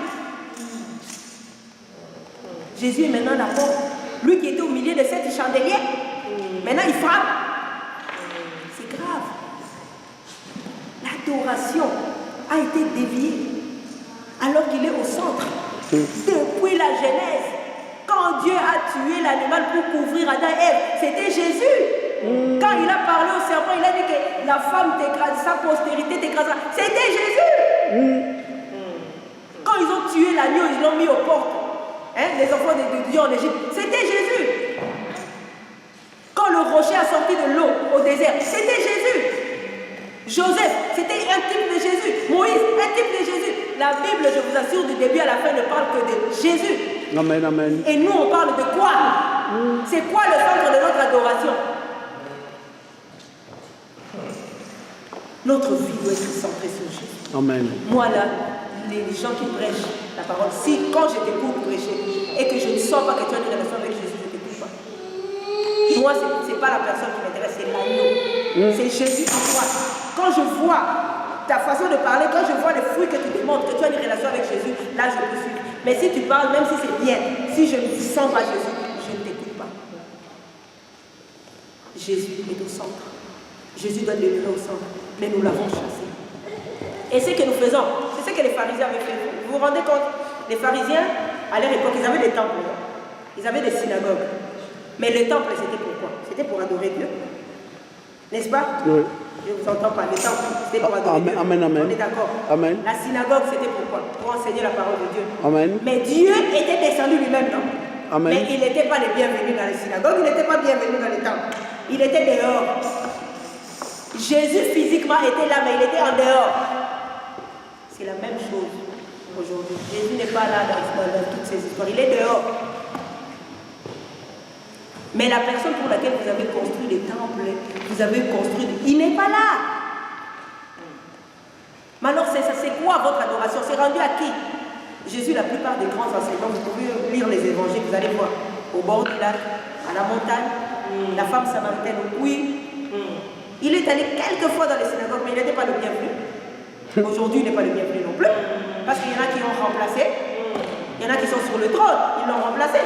Jésus est maintenant la porte. Lui qui était au milieu de 7 chandeliers, maintenant il frappe. C'est grave. L'adoration a été déviée alors qu'il est au centre. Depuis la Genèse, quand Dieu a tué l'animal pour couvrir Adam et Ève, c'était Jésus. Quand il a parlé au serpent, il a dit que la femme t'écrase, sa postérité t'écrasera. C'était Jésus. Quand ils ont tué l'agneau, ils l'ont mis aux portes. Les enfants de Dieu en Égypte, c'était Jésus. Quand le rocher a sorti de l'eau au désert, c'était Jésus. Joseph, c'était un type de Jésus. Moïse, un type de Jésus. La Bible, je vous assure, du début à la fin, ne parle que de Jésus. Amen, amen. Et nous, on parle de quoi? C'est quoi le centre de notre adoration? Notre vie doit être centrée sur Jésus. Amen. Moi, là, les gens qui prêchent la parole, si quand je t'écoute prêcher et que je ne sens pas que tu as une relation avec Jésus, je ne t'écoute pas. Moi, ce n'est pas la personne qui m'intéresse, c'est l'agneau. C'est Jésus en toi. Quand je vois ta façon de parler, quand je vois les fruits que tu démontres, que tu as une relation avec Jésus, là, je peux suivre. Mais si tu parles, même si c'est bien, si je ne sens pas Jésus, je ne t'écoute pas. Jésus est au centre. Jésus doit demeurer au centre. Mais nous l'avons chassé. Et ce que nous faisons, c'est ce que les pharisiens avaient fait. Vous vous rendez compte? Les pharisiens, à leur époque, ils avaient des temples. Ils avaient des synagogues. Mais le temple, c'était pourquoi? C'était pour adorer Dieu. N'est-ce pas? Oui. Je ne vous entends pas. Le temple, c'était pour adorer Dieu. Amen, amen. On est d'accord? Amen. La synagogue, c'était pourquoi? Pour enseigner la parole de Dieu. Amen. Mais Dieu était descendu lui-même, non? Amen. Mais il n'était pas le bienvenu dans les synagogues, il n'était pas bienvenu dans les temples. Il était dehors. Jésus physiquement était là, mais il était en dehors. C'est la même chose aujourd'hui. Jésus n'est pas là dans toutes ces histoires. Il est dehors. Mais la personne pour laquelle vous avez construit les temples, vous avez construit, il n'est pas là. Mais alors, c'est quoi votre adoration? C'est rendu à qui? Jésus, la plupart des grands enseignants, vous pouvez lire les évangiles, vous allez voir, au bord du lac, à la montagne, la femme samaritaine au puits. Il est allé quelques fois dans les synagogues, mais il n'était pas le bienvenu. Aujourd'hui, il n'est pas le bienvenu non plus. Parce qu'il y en a qui l'ont remplacé. Il y en a qui sont sur le trône, ils l'ont remplacé.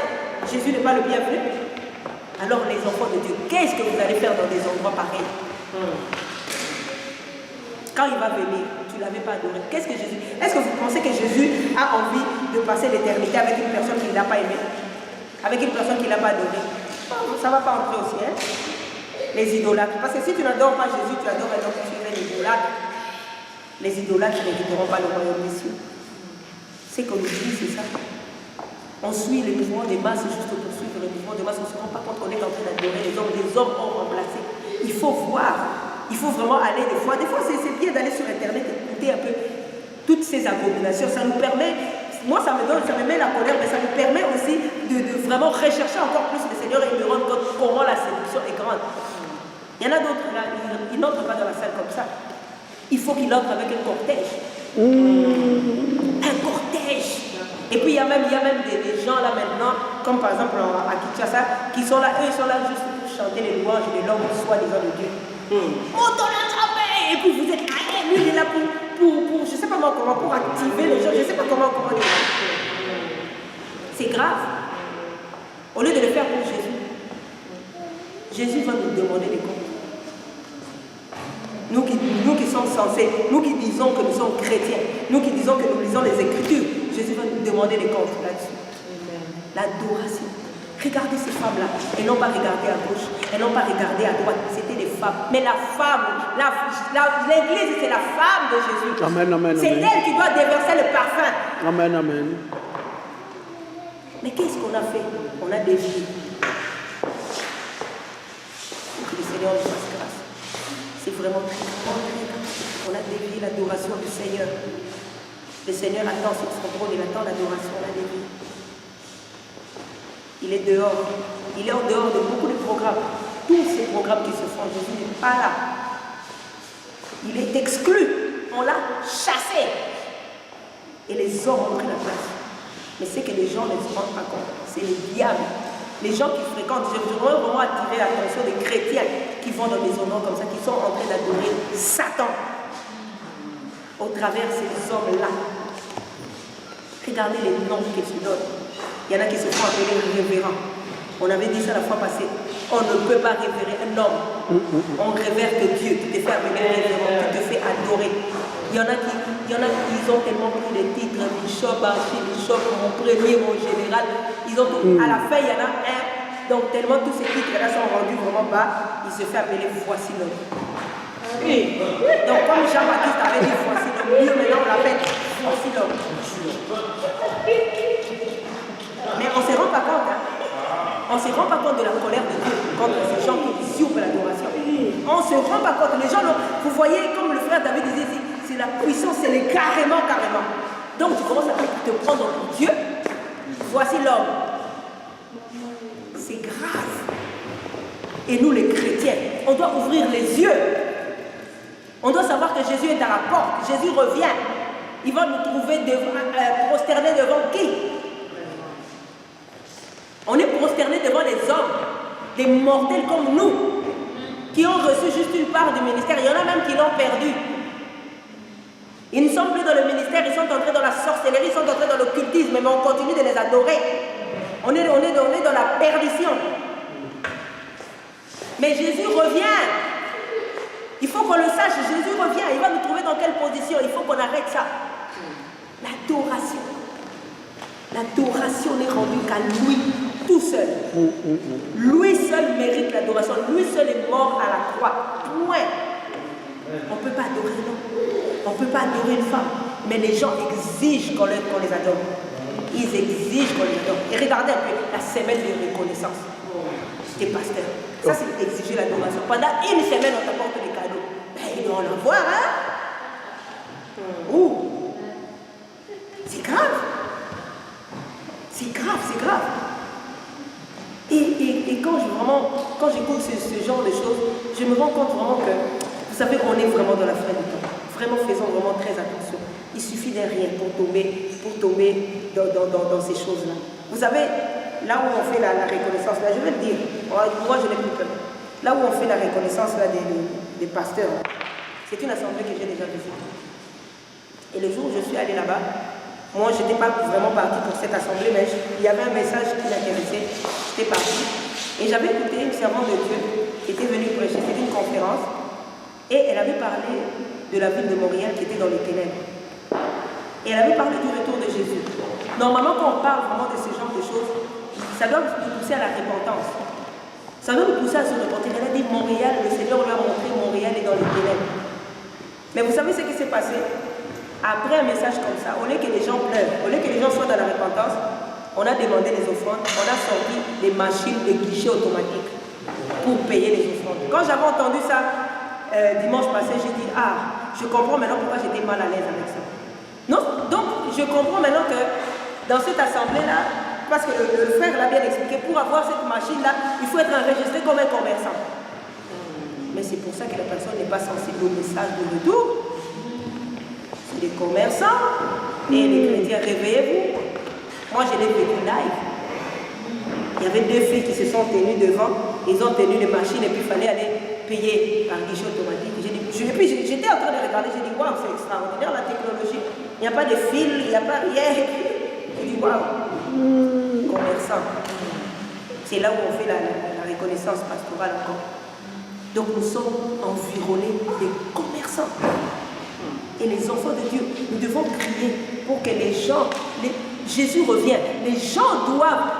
Jésus n'est pas le bienvenu. Alors les enfants de Dieu, qu'est-ce que vous allez faire dans des endroits pareils? Quand il va venir, tu ne l'avais pas adoré. Qu'est-ce que Jésus... Est-ce que vous pensez que Jésus a envie de passer l'éternité avec une personne qu'il n'a pas aimée? Avec une personne qu'il n'a pas adorée? Ça ne va pas entrer aussi, hein? Les idolâtres. Parce que si tu n'adores pas Jésus, tu adores un homme qui est l'idolâtre. Les idolâtres n'hériteront pas le royaume des cieux. C'est qu'on nous dit, c'est ça. On suit le mouvement des masses juste pour suivre le mouvement des masses. On ne se rend pas compte qu'on est en train d'adorer les hommes. Les hommes ont remplacé. Il faut voir. Il faut vraiment aller des fois. Des fois, c'est bien d'aller sur Internet et écouter un peu toutes ces abominations. Ça nous permet, moi ça me met la colère, mais ça nous permet aussi de vraiment rechercher encore plus le Seigneur et me rendre compte comment la séduction est grande. Il y en a d'autres là, ils n'entrent pas dans la salle comme ça. Il faut qu'ils entrent avec un cortège. Un cortège. Et puis il y a même des gens là maintenant, comme par exemple à Kinshasa, qui sont là, eux ils sont là juste pour chanter les louanges et les langues soi-disant de Dieu. Et puis vous êtes allé, lui il est là pour je sais pas moi comment, pour activer les gens, je sais pas comment dire. C'est grave. Au lieu de le faire pour Jésus, Jésus va nous demander des comptes. Nous qui sommes censés, nous qui disons que nous sommes chrétiens, nous qui disons que nous lisons les Écritures, Jésus va nous demander des comptes là-dessus. L'adoration. Regardez ces femmes-là. Elles n'ont pas regardé à gauche, elles n'ont pas regardé à droite. C'était des femmes. Mais la femme, l'église, c'est la femme de Jésus. Amen, amen, c'est amen. elle qui doit déverser le parfum. Amen, amen. Mais qu'est-ce qu'on a fait? On a dévié. Que le Seigneur nous fasse grâce. C'est vraiment très grave. On a dévié l'adoration du Seigneur. Le Seigneur attend sur son trône, il attend l'adoration, on a dévié. Il est dehors. Il est en dehors de beaucoup de programmes. Tous ces programmes qui se font, Jésus n'est pas là. Il est exclu. On l'a chassé. Et les hommes ont pris la place. Mais c'est que les gens ne se rendent pas compte. C'est le diable. Les gens qui fréquentent, je voudrais vraiment attirer l'attention des chrétiens qui vont dans des endroits comme ça, qui sont en train d'adorer Satan au travers de ces hommes-là. Regardez les noms qu'ils se donnent. Il y en a qui se font appeler révérends. On avait dit ça la fois passée. On ne peut pas révérer un homme. On révère que Dieu. Tu te fais appeler révérend, tu te fais adorer. Il y en a qui ont tellement pris les titres, bishop, archibishop, mon premier, mon général. Ils ont tout. À la fin, il y en a un. Donc tellement tous ces titres-là sont rendus vraiment bas, il se fait appeler voici l'homme. Donc comme Jean-Baptiste avait dit voici l'homme, lui maintenant on l'appelle voici l'homme. Mais on ne se rend pas compte. Hein? On ne se rend pas compte de la colère de Dieu contre ces gens qui usurpent l'adoration. On ne se rend pas compte. Les gens, vous voyez, comme le frère David disait ici, c'est la puissance, c'est les carrément. Donc tu commences à te prendre pour Dieu. voici l'homme. C'est grave. Et nous les chrétiens, on doit ouvrir les yeux. On doit savoir que Jésus est à la porte. Jésus revient. Il va nous trouver prosternés devant qui? On est prosternés devant des hommes, des mortels comme nous, qui ont reçu juste une part du ministère. Il y en a même qui l'ont perdu. Ils ne sont plus dans le ministère, ils sont entrés dans la sorcellerie, ils sont entrés dans l'occultisme, mais on continue de les adorer. On est dans la perdition. Mais Jésus revient. Il faut qu'on le sache, Jésus revient. Il va nous trouver dans quelle position? Il faut qu'on arrête ça. L'adoration. L'adoration n'est rendue qu'à lui, tout seul. Lui seul mérite l'adoration. Lui seul est mort à la croix. Point. On ne peut pas adorer l'homme. On ne peut pas adorer une femme. Mais les gens exigent qu'on les adore. Ils exigent qu'on les adore. Et regardez un peu la semaine de reconnaissance des pasteurs. Ça, c'est exiger l'adoration. Pendant une semaine, on t'apporte des cadeaux. Ben, ils doivent en avoir, hein? Ouh! C'est grave. C'est grave, c'est grave. Et quand j'écoute ce genre de choses, je me rends compte vraiment que, vous savez, on est vraiment dans la fin du temps. Vraiment, faisons vraiment très attention. Il suffit d'un rien pour tomber dans ces choses-là. Vous savez, là où on fait la reconnaissance, là, je vais le dire, moi je l'ai plus peur. Là où on fait la reconnaissance là, des pasteurs, c'est une assemblée que j'ai déjà visitée. Et le jour où je suis allée là-bas, moi je n'étais pas vraiment partie pour cette assemblée, mais il y avait un message qui m'intéressait, j'étais partie. Et j'avais écouté une servante de Dieu qui était venue prêcher, c'était une conférence, et elle avait parlé de la ville de Montréal qui était dans les ténèbres. Et elle avait parlé du retour de Jésus. Normalement, quand on parle vraiment de ce genre de choses, ça doit nous pousser à la repentance. Ça doit nous pousser à se repentir. Elle a dit Montréal, le Seigneur lui a montré Montréal est dans les ténèbres. Mais vous savez ce qui s'est passé? Après un message comme ça, au lieu que les gens pleurent, au lieu que les gens soient dans la repentance, on a demandé les offrandes, on a sorti des machines de guichet automatiques pour payer les offrandes. Quand j'avais entendu ça dimanche passé, j'ai dit je comprends maintenant pourquoi j'étais mal à l'aise avec ça. Non, donc je comprends maintenant que dans cette assemblée-là, parce que le frère l'a bien expliqué, pour avoir cette machine-là, il faut être enregistré comme un commerçant. Mais c'est pour ça que la personne n'est pas sensible au message de retour. C'est des commerçants et les chrétiens, réveillez-vous. Moi, je l'ai vécu live. Il y avait deux filles qui se sont tenues devant, ils ont tenu les machines et puis il fallait aller payer par guichet automatique. J'étais en train de regarder, j'ai dit waouh, c'est extraordinaire la technologie. Il n'y a pas de fil, il n'y a pas rien. J'ai dit waouh, commerçant. C'est là où on fait la reconnaissance pastorale encore. Donc nous sommes environnés des commerçants. Et les enfants de Dieu, nous devons crier pour que les gens, Jésus revient. Les gens doivent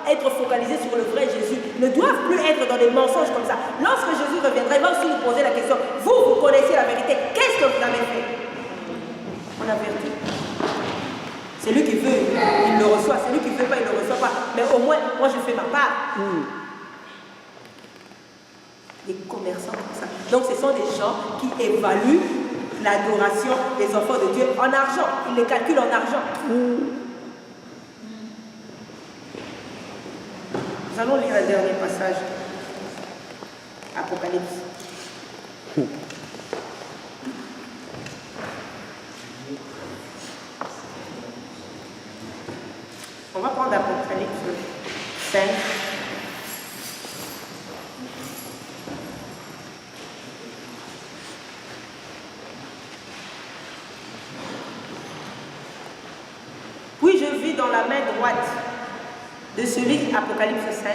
être focalisés sur le vrai Jésus, ne doivent plus être dans des mensonges comme ça. Lorsque Jésus reviendra, il va aussi nous poser la question, vous connaissez la vérité, qu'est-ce que vous avez fait? On a vertu. Celui qui veut, il le reçoit, celui qui ne veut pas, il ne le reçoit pas. Mais au moins, moi je fais ma part. Des commerçants comme ça. Donc ce sont des gens qui évaluent l'adoration des enfants de Dieu en argent. Ils les calculent en argent. Nous allons lire un dernier passage. Apocalypse. On va prendre Apocalypse 5. Puis je vis dans la main droite de celui, Apocalypse 5,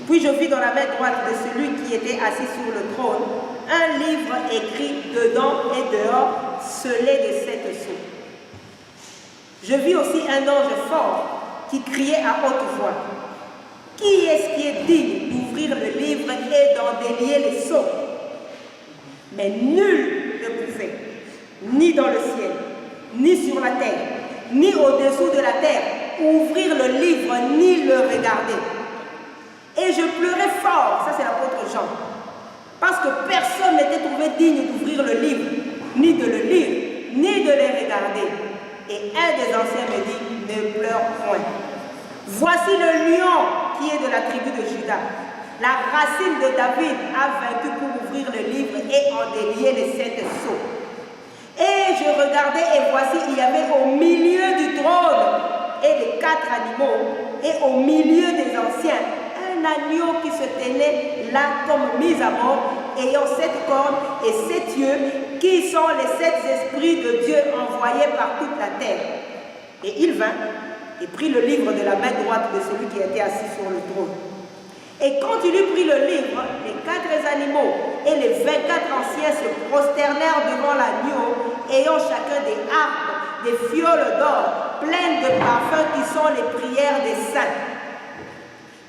puis je vis dans la main droite de celui qui était assis sur le trône, un livre écrit dedans et dehors, scellé de 7 sceaux. Je vis aussi un ange fort qui criait à haute voix. Qui est-ce qui est digne d'ouvrir le livre et d'en délier les sceaux? Mais nul ne pouvait, ni dans le ciel, ni sur la terre, ni au-dessous de la terre, ouvrir le livre, ni le regarder. Et je pleurais fort, ça c'est l'apôtre Jean, parce que personne n'était trouvé digne d'ouvrir le livre, ni de le lire, ni de les regarder. Et un des anciens me dit, ne pleure point. Voici le lion qui est de la tribu de Juda. La racine de David a vaincu pour ouvrir le livre et en délier les 7 sceaux. Et je regardais et voici il y avait au milieu du trône et des 4 animaux et au milieu des anciens un agneau qui se tenait là comme mis à mort, ayant 7 cornes et 7 yeux, qui sont les 7 esprits de Dieu envoyés par toute la terre. Et il vint et prit le livre de la main droite de celui qui était assis sur le trône. Et quand il eut pris le livre, les 4 animaux et les 24 anciens se prosternèrent devant l'agneau, ayant chacun des harpes, des fioles d'or, pleines de parfums qui sont les prières des saints.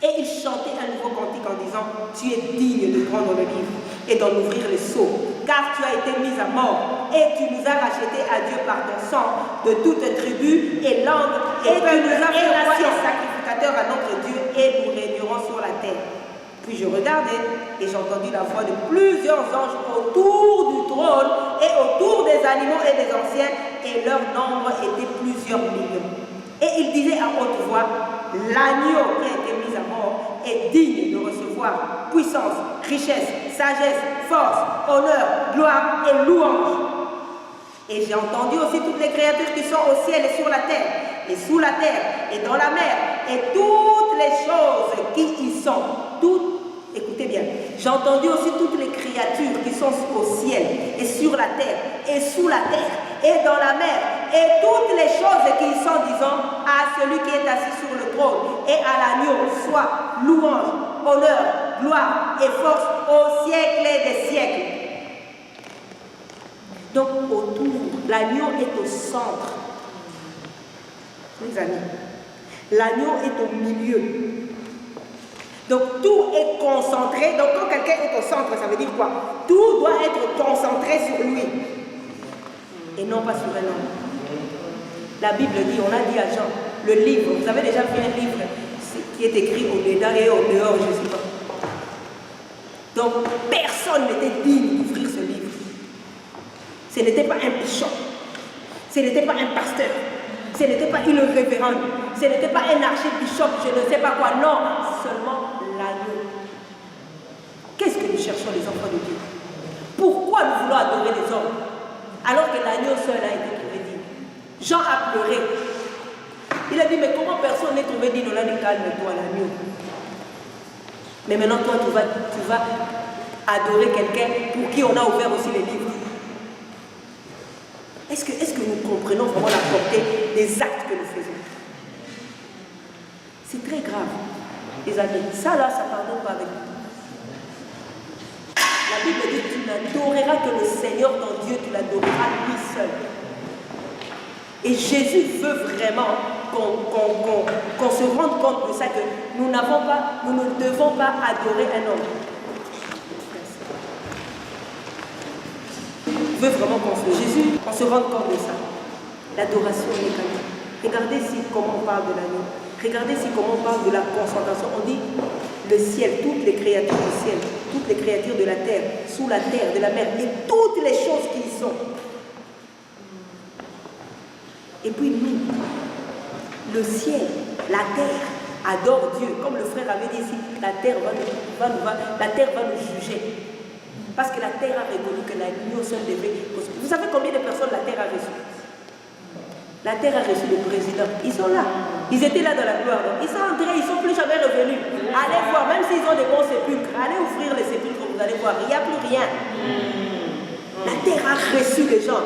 Et ils chantaient un nouveau cantique en disant, tu es digne de prendre le livre et d'en ouvrir les sceaux, car tu as été mis à mort et tu nous as rachetés à Dieu par ton sang de toute tribu et langue, et tu nous as fait roi sacrificateur à notre Dieu et nous régnerons sur la terre. Puis je regardais et j'entendis la voix de plusieurs anges autour du trône et autour des animaux et des anciens, et leur nombre était plusieurs millions. Et ils disaient à haute voix, l'agneau qui a été mis à mort est digne de recevoir puissance, richesse, sagesse, force, honneur, gloire et louange. Et j'ai entendu aussi toutes les créatures qui sont au ciel et sur la terre, et sous la terre, et dans la mer, et toutes les choses qui y sont. Toutes, écoutez bien, j'ai entendu aussi toutes les créatures qui sont au ciel, et sur la terre, et sous la terre, et dans la mer, et toutes les choses qui y sont, disant, à celui qui est assis sur le trône, et à l'agneau, soit louange, honneur, gloire et force au siècle des siècles. Donc autour, l'agneau est au centre. Les amis, l'agneau est au milieu. Donc tout est concentré. Donc quand quelqu'un est au centre, ça veut dire quoi? Tout doit être concentré sur lui et non pas sur un homme. La Bible dit, on a dit à Jean, le livre, vous avez déjà vu un livre qui est écrit au-dedans et au-dehors, je ne sais pas. Donc personne n'était digne d'ouvrir ce livre. Ce n'était pas un bishop, ce n'était pas un pasteur, ce n'était pas une révérende, ce n'était pas un archibishop, je ne sais pas quoi, non, seulement l'agneau. Qu'est-ce que nous cherchons les enfants de Dieu? Pourquoi nous voulons adorer les hommes alors que l'agneau seul a été trouvé digne? Jean a pleuré. Il a dit, mais comment personne n'est trouvé digne? On a dit, calme-toi l'agneau. Mais maintenant toi tu vas adorer quelqu'un pour qui on a ouvert aussi les livres. Est-ce que nous comprenons vraiment la portée des actes que nous faisons? C'est très grave, les amis. Ça là, ça ne pardonne pas avec nous. La Bible dit, tu n'adoreras que le Seigneur ton Dieu, tu l'adoreras lui seul. Et Jésus veut vraiment qu'on se rende compte de ça, que nous ne devons pas adorer un homme. Veut vraiment qu'on se rende compte de ça. L'adoration est mécanique. Regardez ici comment on parle de l'agneau. Regardez ici comment on parle de la concentration. On dit le ciel, toutes les créatures du ciel, toutes les créatures de la terre, sous la terre, de la mer, et toutes les choses qui y sont. Et puis nous, le ciel, la terre adore Dieu. Comme le frère avait dit ici, la terre va nous juger. Parce que la terre a reconnu que l'agneau seul devait. Vous savez combien de personnes la terre a reçu? La terre a reçu le président. Ils sont là. Ils étaient là dans la gloire. Donc ils sont entrés, ils ne sont plus jamais revenus. Allez voir, même s'ils ont des bons sépulcres, allez ouvrir les sépulcres, vous allez voir, il n'y a plus rien. La terre a reçu les gens.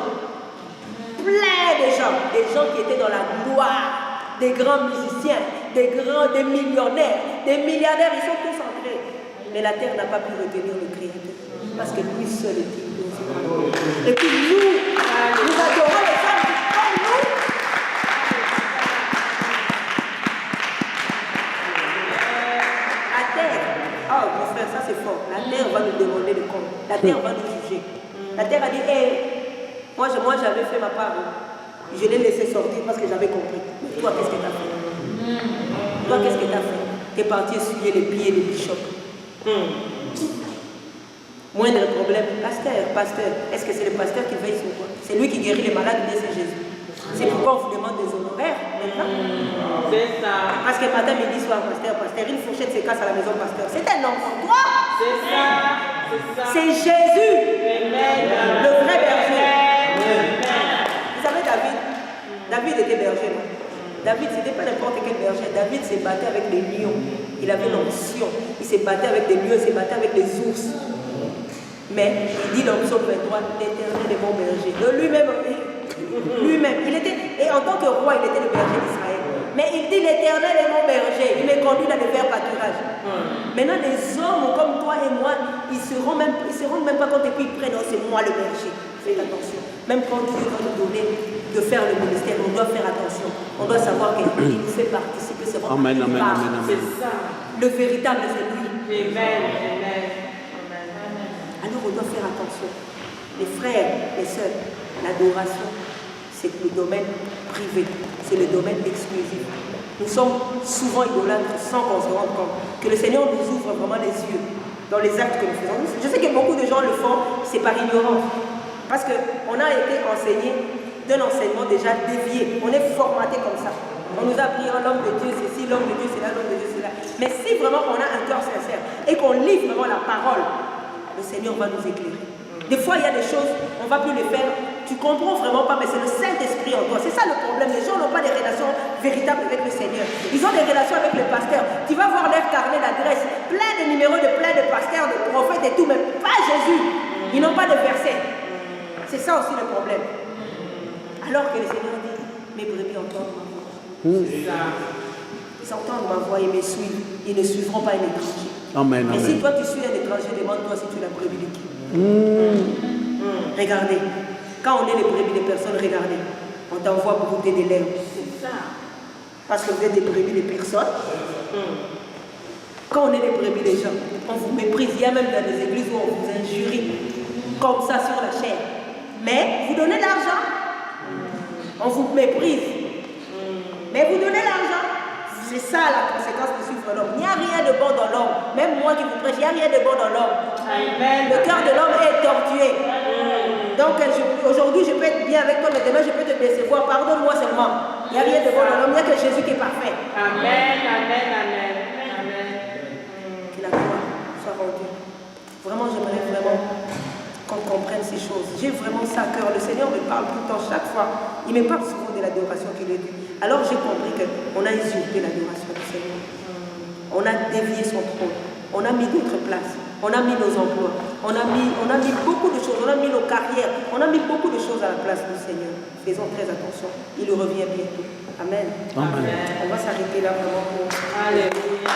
Plein de gens qui étaient dans la gloire, des grands musiciens, des millionnaires, des milliardaires, ils sont tous entrés. Mais la terre n'a pas pu retenir le Créateur. Parce que lui seul est digne. Et puis nous adorons les hommes comme nous. La terre, oh mon frère, ça c'est fort. La terre va nous demander le compte. La terre va nous juger. La terre a dit, hey, moi j'avais fait ma part. Je l'ai laissé sortir parce que j'avais compris. Mais toi, qu'est-ce que tu as fait? Toi, qu'est-ce que tu as fait? Tu es parti essuyer les pieds des bishops. Moindre problème, pasteur, est-ce que c'est le pasteur qui veille sur quoi? C'est lui qui guérit les malades, mais c'est Jésus. C'est pourquoi on vous demande des honoraires maintenant. C'est ça. Parce que matin, midi, soir, pasteur, une fourchette se casse à la maison, pasteur. C'est un enfant, toi. C'est ça. C'est Jésus, Amen. le vrai berger. Amen. Vous savez, David était berger. Non? David, ce n'était pas n'importe quel berger. David s'est battu avec les lions. Il avait l'onction. Il s'est battu avec des lions, il s'est battu avec les ours. Mais il dit dans Psaume 23, l'Éternel est mon berger. De lui-même, il était, et en tant que roi, il était le berger d'Israël. Mais il dit l'Éternel est mon berger. Il me conduit dans les verts pâturages. Maintenant, les hommes comme toi et moi, ils se rendent même pas compte et puis ils prennent, oh, c'est moi le berger. Faites attention. Même quand Dieu va nous donner de faire le ministère, on doit faire attention. On doit savoir qu'il nous fait participer. C'est vraiment Amen, amen, amen, amen. C'est ça. le véritable, c'est lui. Amen. Amen. Alors on doit faire attention. Les frères, les sœurs, l'adoration, c'est le domaine privé, c'est le domaine exclusif. Nous sommes souvent idolâtres sans qu'on se rende compte. Que le Seigneur nous ouvre vraiment les yeux dans les actes que nous faisons. Je sais que beaucoup de gens le font, c'est par ignorance. Parce qu'on a été enseigné d'un enseignement déjà dévié. On est formaté comme ça. On nous a appris l'homme de Dieu, c'est ci, l'homme de Dieu, c'est là, l'homme de Dieu, c'est là. Mais si vraiment on a un cœur sincère et qu'on lit vraiment la parole, le Seigneur va nous éclairer. Des fois, il y a des choses, on ne va plus les faire. Tu comprends vraiment pas, mais c'est le Saint-Esprit en toi. C'est ça le problème. Les gens n'ont pas des relations véritables avec le Seigneur. Ils ont des relations avec le pasteur. Tu vas voir leur carnet d'adresse, plein de numéros de plein de pasteurs, de prophètes et tout, mais pas Jésus. Ils n'ont pas de versets. C'est ça aussi le problème. Alors que le Seigneur dit, mes brebis entendent ma voix. Ils entendent ma voix et me suivent. Ils ne suivront pas un étranger. Amen, Et amen. si toi tu suis un étranger, demande-toi si tu es la brebis de qui. Regardez. Quand on est les brebis des personnes, regardez. On t'envoie brouter des lèvres. C'est ça. Parce que vous êtes des brebis des personnes. Quand on est les brebis des gens, on vous méprise. Il y a même dans les églises où on vous injurie. Comme ça sur la chair. Mais vous donnez l'argent. On vous méprise. Mais vous donnez l'argent. C'est ça la conséquence de suivre l'homme. Il n'y a rien de bon dans l'homme. Même moi qui vous prêche, il n'y a rien de bon dans l'homme. Le cœur de l'homme est tortué. Donc aujourd'hui je peux être bien avec toi, mais demain je peux te décevoir. Pardonne-moi seulement. Il n'y a rien de bon dans l'homme. Il n'y a que Jésus qui est parfait. Amen, amen, amen. Amen. Que la gloire soit rendue. Vraiment, j'aimerais vraiment qu'on comprenne ces choses. J'ai vraiment ça à cœur. Le Seigneur me parle tout le temps, chaque fois. Il me parle souvent de l'adoration qu'il est due. Alors j'ai compris qu'on a usurpé l'adoration du Seigneur. On a dévié son trône. On a mis d'autres places. On a mis nos emplois. On a mis beaucoup de choses. On a mis nos carrières. On a mis beaucoup de choses à la place du Seigneur. Faisons très attention. Il revient bientôt. Amen. Amen. On va s'arrêter là vraiment pour... Alléluia.